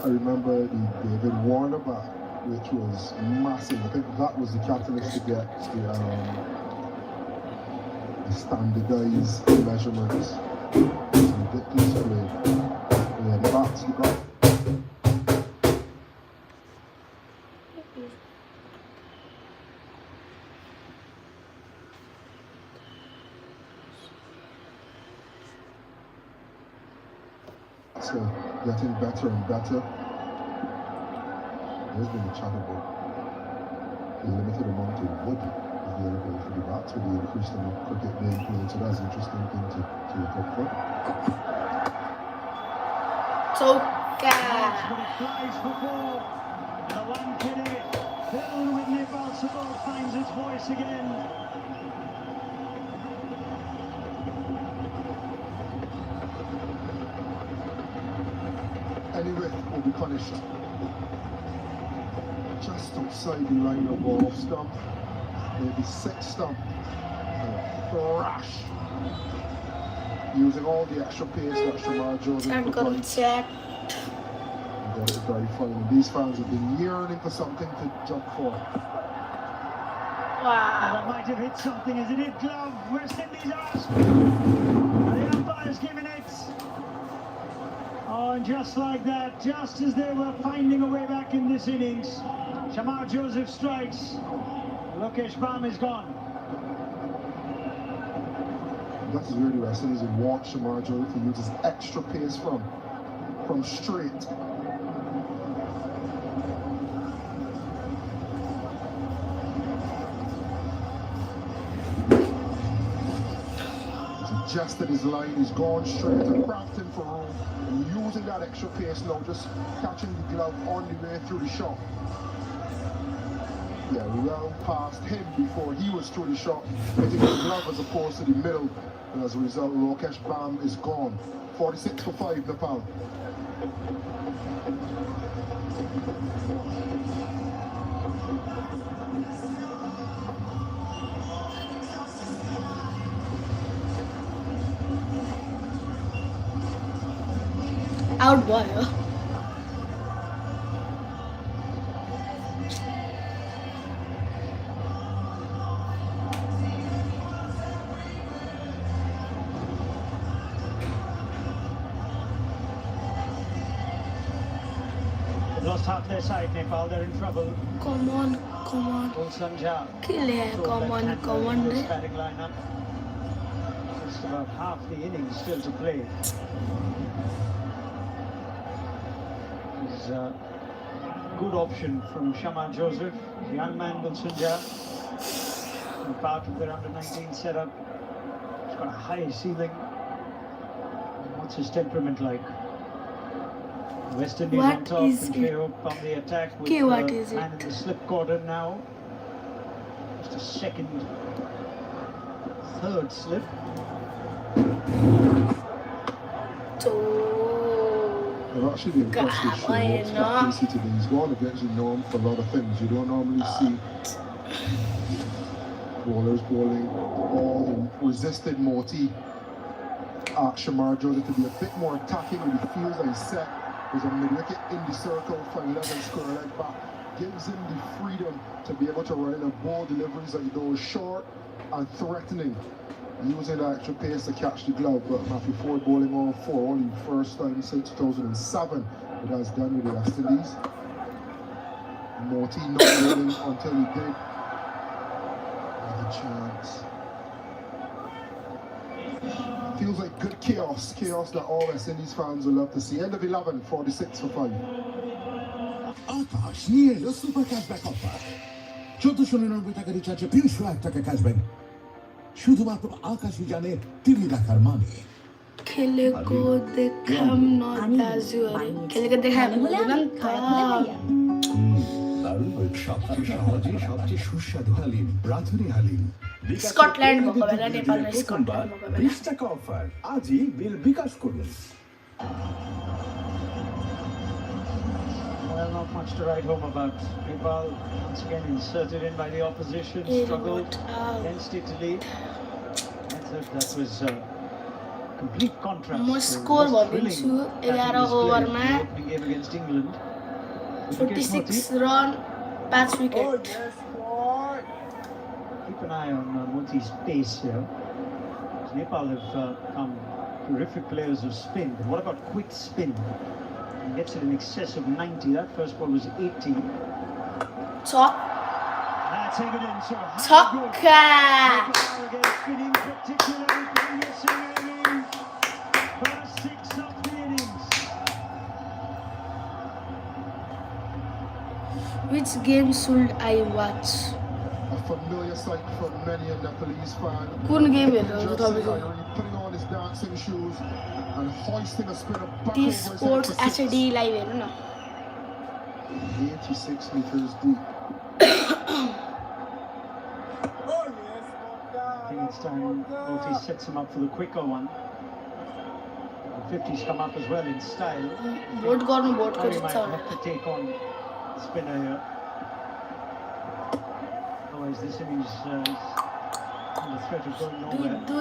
I remember the David Warner bat, which was massive. I think that was the catalyst to get the standardized measurements. It's ridiculously. Yeah, the bats. So getting better and better. There's been a chat about the limited amount of wood available for the bats with the increased amount of cricket being played. So that's an interesting thing to look up for. Chauka. Flies for 4. The Lankere, filled with Nepal support, finds its voice again. Any whiff will be punished. just outside the line of off stump, maybe 6 stump, and a thrash. Using all the extra pace that Shamar Joseph provides. Got it very fine. These fans have been yearning for something to jump for. Wow. That might have hit something as it hit glove. West Indies asked. The umpire's given it. Oh, and just like that, just as they were finding a way back in this innings, Shamar Joseph strikes. Lokesh Bam is gone. That's really West Indies and watch Shamar Joseph to use his extra pace from straight. Adjusted his line, he's gone straight and cracked him for room and using that extra pace now, just catching the glove on the way through the shot. Yeah, well past him before he was through the shot, hitting the glove as opposed to the middle, and as a result Lokesh Bam is gone. 46 for 5 Nepal. Out boy. They've lost half their side, Nepal. They're in trouble. Come on. Sanja. Kill it. Come on. This batting lineup. Just about half the innings still to play. Is a good option from Shamar Joseph, young man Sunja, part of their under-19 setup. He's got a high ceiling. What's his temperament like? West Indies on top and Shayhope on the attack with man in the slip quarter now. Just a second, third slip. I've actually been impressed with Shayhope's captaincy today. He's gone against the norm for a lot of things. You don't normally see bowlers bowling all the resisted Moti. Shamar Joseph to be a bit more attacking when he feels like he's set. There's a mid-wicket in the circle, find leg and square leg back. Gives him the freedom to be able to run in a ball deliveries like those short and threatening. Using that extra pace to catch the glove, but Matthew Ford bowling all 4, only first time since 2007 it has done with the West Indies. Moti not bowling until he did have a chance. Feels like good chaos that all West Indies fans will love to see. End of 11, 46 for 5. আকাশ নিয়ে এলো super cashback offer 1499 টাকা রিচার্জে 301 টাকা cashback শুধুমাত্র আকাশই জানে TV দেখার মানে खेले को देखाम नटाजुरे खेले को देखाम দারুণ সবচেয়ে সহজে সবচেয়ে সুস্বাদু হালিম রাধুনি হালিম স্কটল্যান্ড মোকাবেলা নেপাল স্কটল্যান্ড মোকাবেলা 20 টাকা অফার আজই বিল বিকাশ করুন Well, not much to write home about. Nepal once again inserted in by the opposition, struggled against Italy. That was a complete contrast. More score भनिन्छु 11 ओभरमा opening game against England. 46 run 5 wicket. Keep an eye on Moti's pace here. Nepal have come terrific players of spin. But what about quick spin? He gets it in excess of 90. That first ball was 80. Top. That's evidence of Chokka. Spinning particularly brilliant. First 6 of the innings. Which game should I watch? A familiar sight for many a Nepalese fan. कुन game हेर्नु putting on his dancing shoes and hoisting a spinner back T over Sports his head. HD live हेर्नु न 86 meters deep. I think it's time Moti sets him up for the quicker one. The 50s come up as well in style. Boat गर्नु boat Harry को might छ have to take on spinner here. Otherwise, this innings is under threat of going nowhere. Do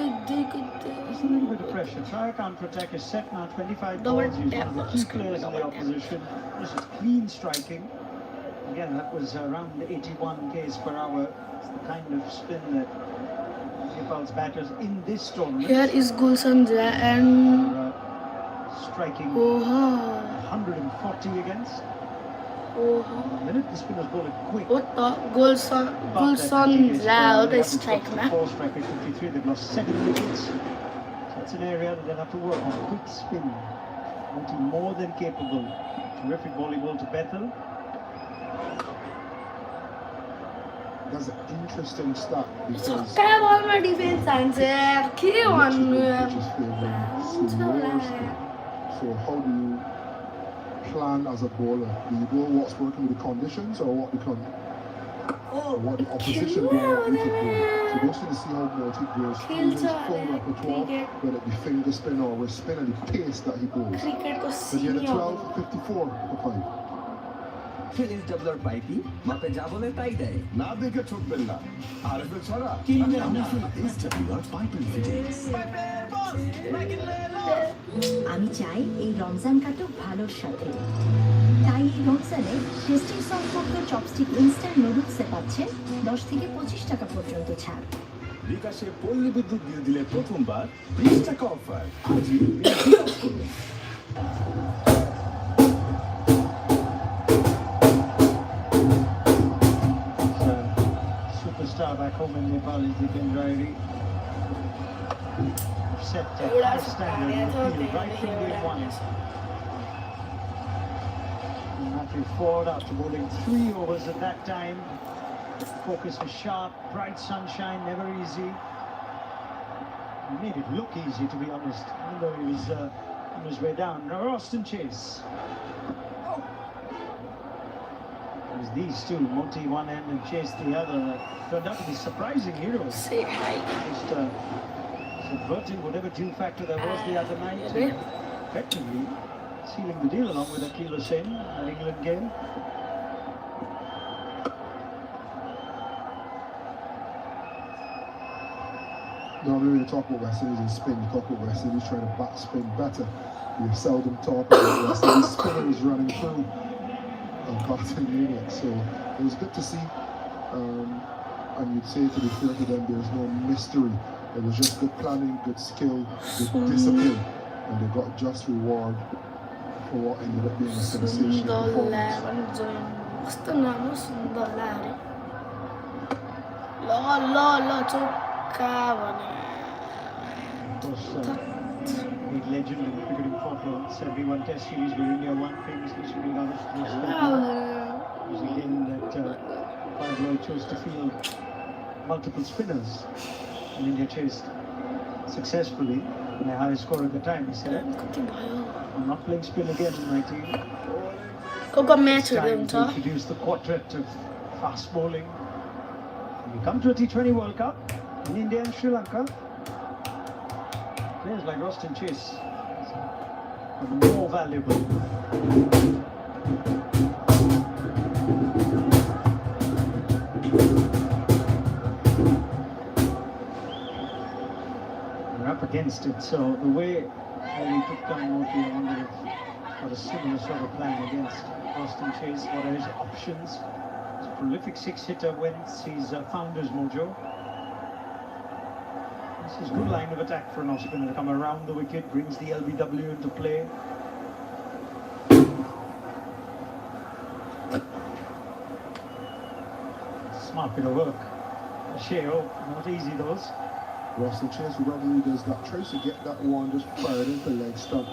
Just a little bit of pressure. Try a counter-attack. Is set now. 25 balls. He's one of the key players in the opposition. This is clean striking. Again, that was around 81 k's per hour. It's the kind of spin that Nepal's batters in this tournament. Here is Gulshan and striking 140 against. The minute the spinners bowl it quick. What the Gulshan out a strike man. Four strike at 53. They've lost 7 wickets. So that's an area that they'll have to work on. Quick spin. Monty more than capable. Terrific volleyball to Bethel. That's an interesting stat because छक्का बलमा defence हान्छ यार के भन्नु यार so how do you plan as a bowler? Do you go what's working with the conditions or what the what the opposition do want you to do? So those to see how Monty goes through his full repertoire, whether it be finger spin or with spin and the pace that he goes. क्रिकेटको So he had a 12.54 for 5. Finish ডাবলার পাইপি মাপে যা বলে তাই দেয় না দেখে ঠকবেন না আরএফএল ছাড়া কিনলে আরএফএল এস ডাবলার পাইপ এন্ড ফিটিংস আমি চাই এই রমজান কাটুক ভালোর সাথে, তাই এই রমজানে টেস্টিং সফটওয়্যার চপস্টিক ইনস্ট্যান্ট নুডলসে পাচ্ছেন 10 থেকে 25 টাকা পর্যন্ত ছাড়। বিকাশে পল্লী বিদ্যুৎ বিল দিলে প্রথমবার 20 টাকা অফার আজই বিল করুন। Superstar back home in Nepal is the Bendrairi. Set a high standard in the field right from day one. Matthew Ford after bowling 3 overs at that time. Focus was sharp, bright sunshine, never easy. He made it look easy, to be honest, even though he was on his way down. Now Roston Chase. It was these two, Monty one end and Chase the other, that turned out to be surprising heroes. Say hi. Just subverting whatever due factor there was the other night. Effectively sealing the deal along with Akhil Hussain, that England game. Normally when you talk about West Indies and spin, you talk about West Indies trying to back spin better. You seldom talk about West Indies spinners running through batting unit. So it was good to see. And you'd say to be fair to them, there's no mystery. It was just good planning, good skill, good discipline, and they got just reward for what ended up being a sensational performance. Big legend in the cricketing folklore. 71 Test series where India won famously. It was again that Farjoy chose to field multiple spinners, and India chased successfully. And the highest score at the time, he said, "I'm not playing spin again in my team. It's time to introduce the quartet of fast bowling. When you come to a T20 World Cup in India and Sri Lanka, players like Roston Chase are more valuable." We're up against it, so the way he took down Moti, I wonder if got a similar sort of plan against Roston Chase. What are his options? He's a prolific 6-hitter whence he's found his mojo. This is a good line of attack for an off-spinner to come around the wicket, brings the LBW into play. Smart bit of work. Sheo, not easy those. Roston Chase regularly does that, tries to get that one just fired into leg stump,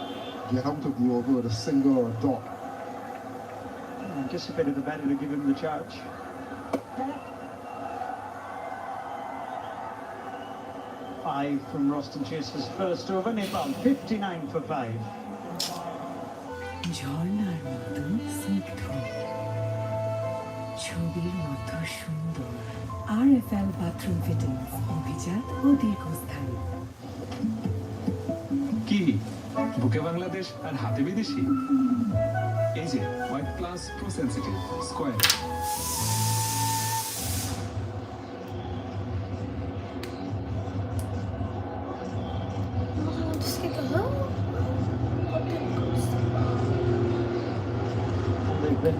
get out of the over with a single or a dot. Anticipated the batter to give him the charge. Five from Roston Chase's first over. Nepal 59 for 5. ঝর্ণার মতো স্নিগ্ধ, ছবির মতো সুন্দর। RFL bathroom fittings, অভিজাত ও দীর্ঘস্থায়ী। কি বুকে বাংলাদেশ আর হাতে বিদেশি? এই যে white plus pro sensitive square.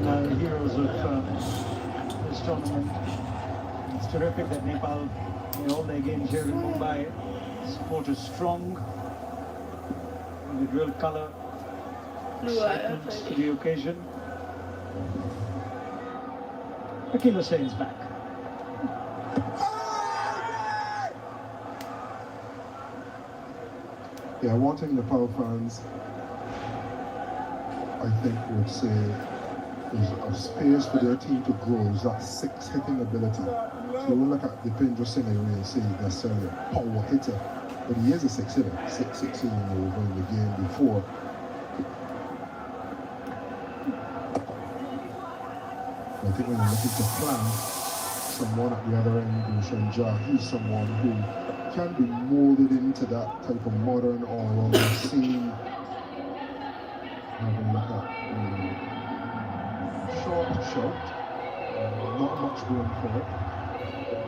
the heroes of this tournament. It's terrific that Nepal, in all their games here in Mumbai, support is strong, with real colour, excitement for the occasion. Akhil Hussein's back. Yeah, one thing Nepal fans, I think, would say is a space for their team to grow is that six hitting ability. So you will look at Dipendra Singh and say he's necessarily a power hitter, but he is a six hitter, 6-6 over in the game before. I think when you're looking to plan someone at the other end, Gulshan Jah, he's someone who can be molded into that type of modern all-round scene. Having a look at short, not much going for it.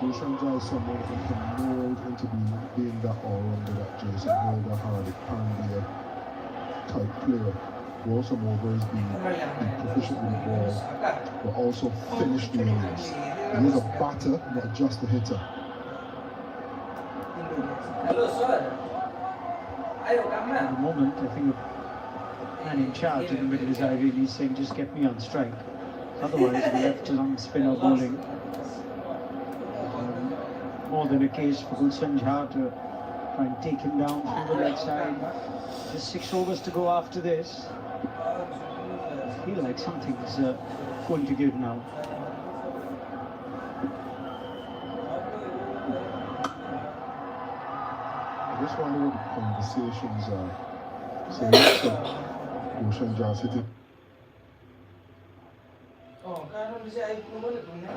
Gulshan Jah is someone who can mold into being that all-rounder that Jason Holder had. It can be a type player. Who also more overs be proficient with the ball, but also finish the innings. He is a batter, not just a hitter. Hello, sir. At the moment, I think the man in charge in the middle is Irene. He's saying, just get me on strike. Otherwise, the left is on spinner bowling. More than a case for Gulshan Jah to try and take him down from the leg side. Just 6 overs to go after this. I feel like something's going to give now. I just wonder what the conversations are. So Gulshan Jah hitting.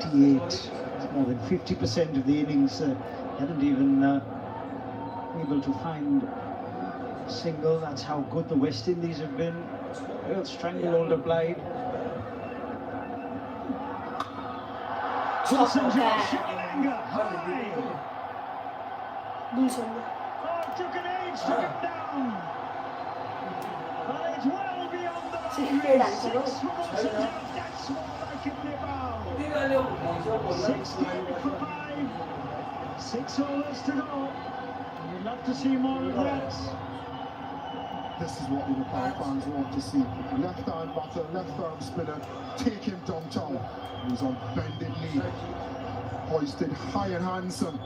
58, more than 50% of the innings, haven't even able to find a single. That's how good the West Indies have been. Real stranglehold applied. Gulshan Jah. Took an age, took it down. But it's well beyond the boundaries. 6 for Gulshan Jah. That's more like in Nepal. 16 for 5. 6 overs to go. We'd love to see more of that. This is what the Nepal fans want to see. Left arm batter, left arm spinner, take him downtown. He's on bended knee, hoisted high and handsome.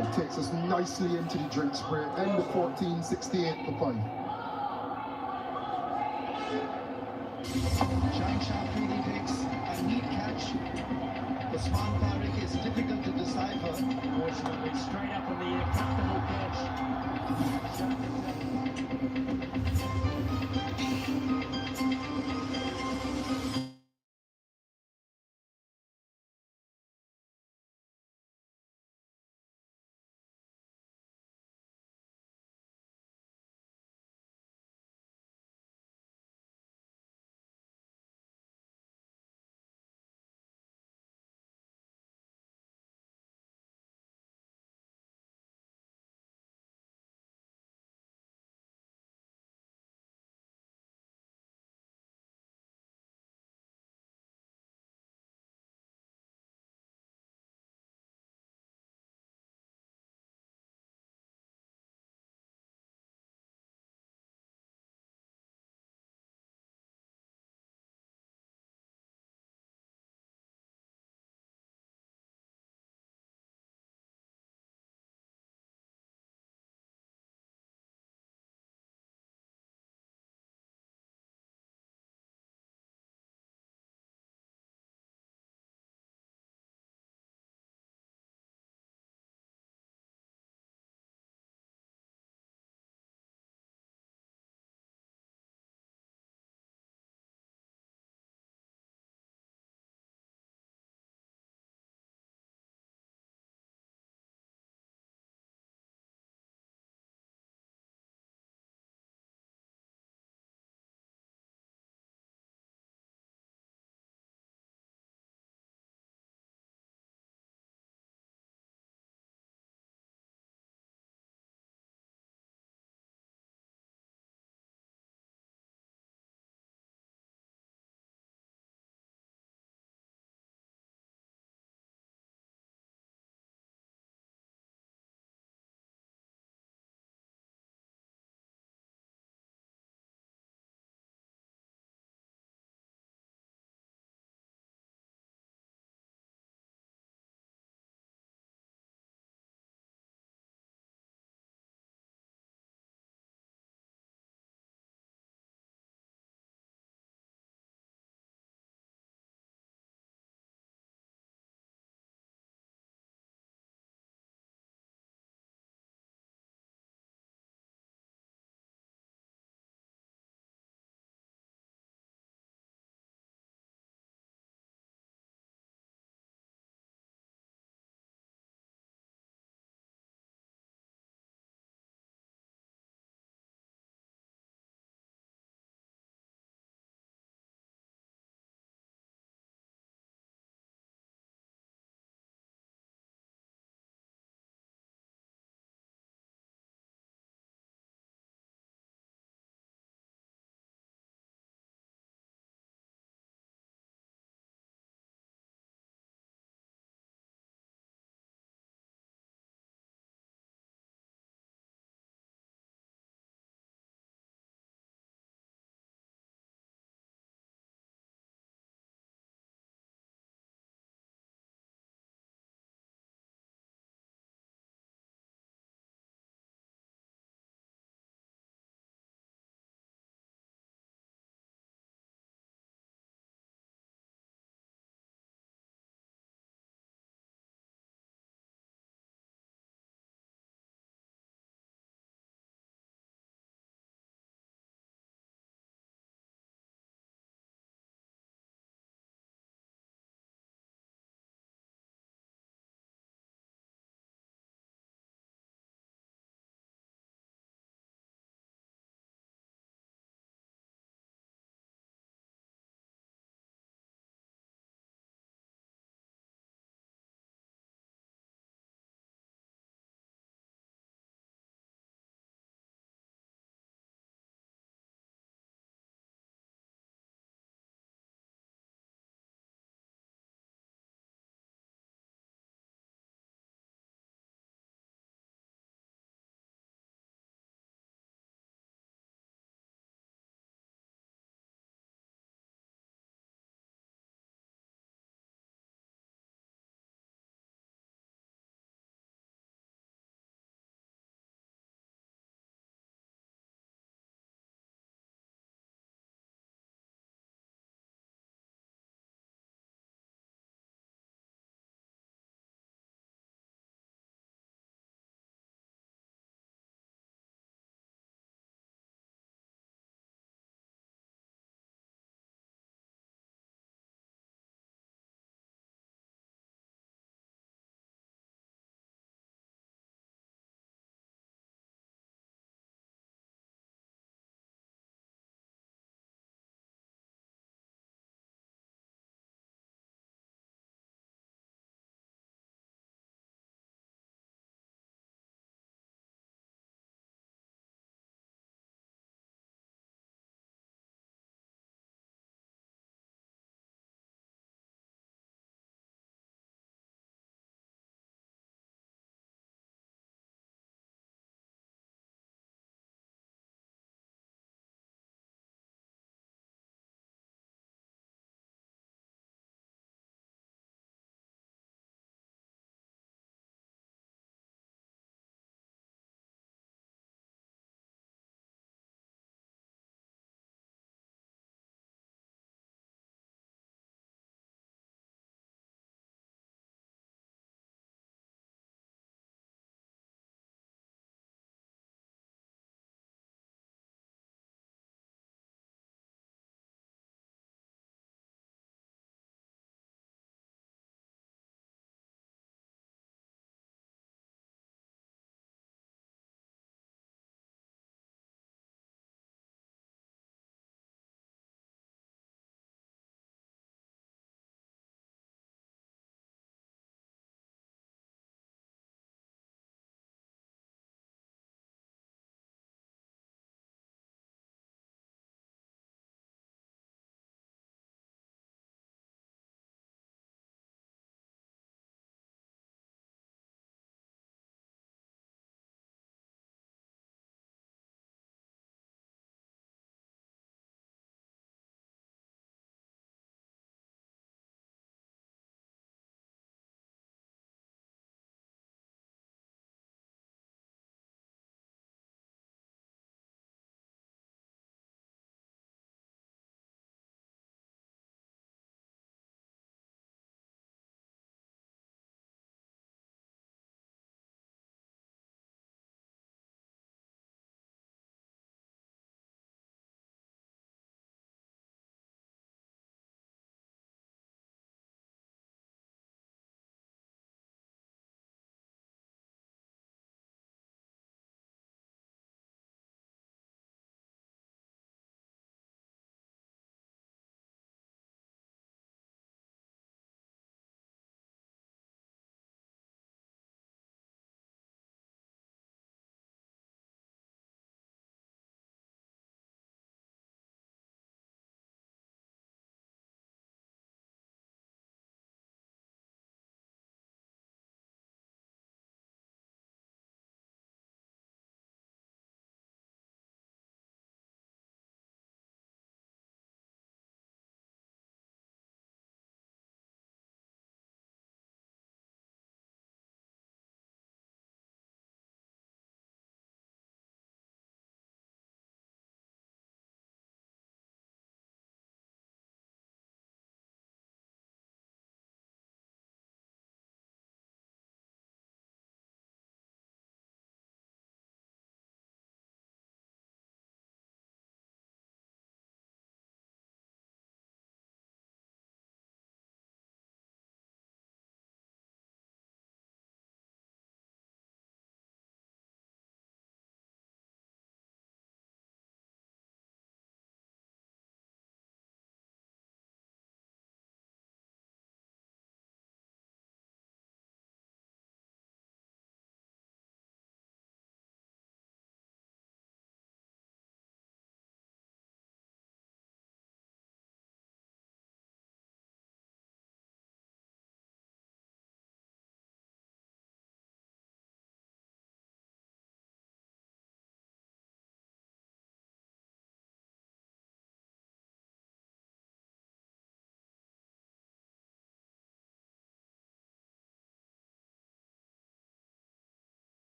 It takes us nicely into the drinks break. End of 14, 68 for 5. Sharp, 3D picks.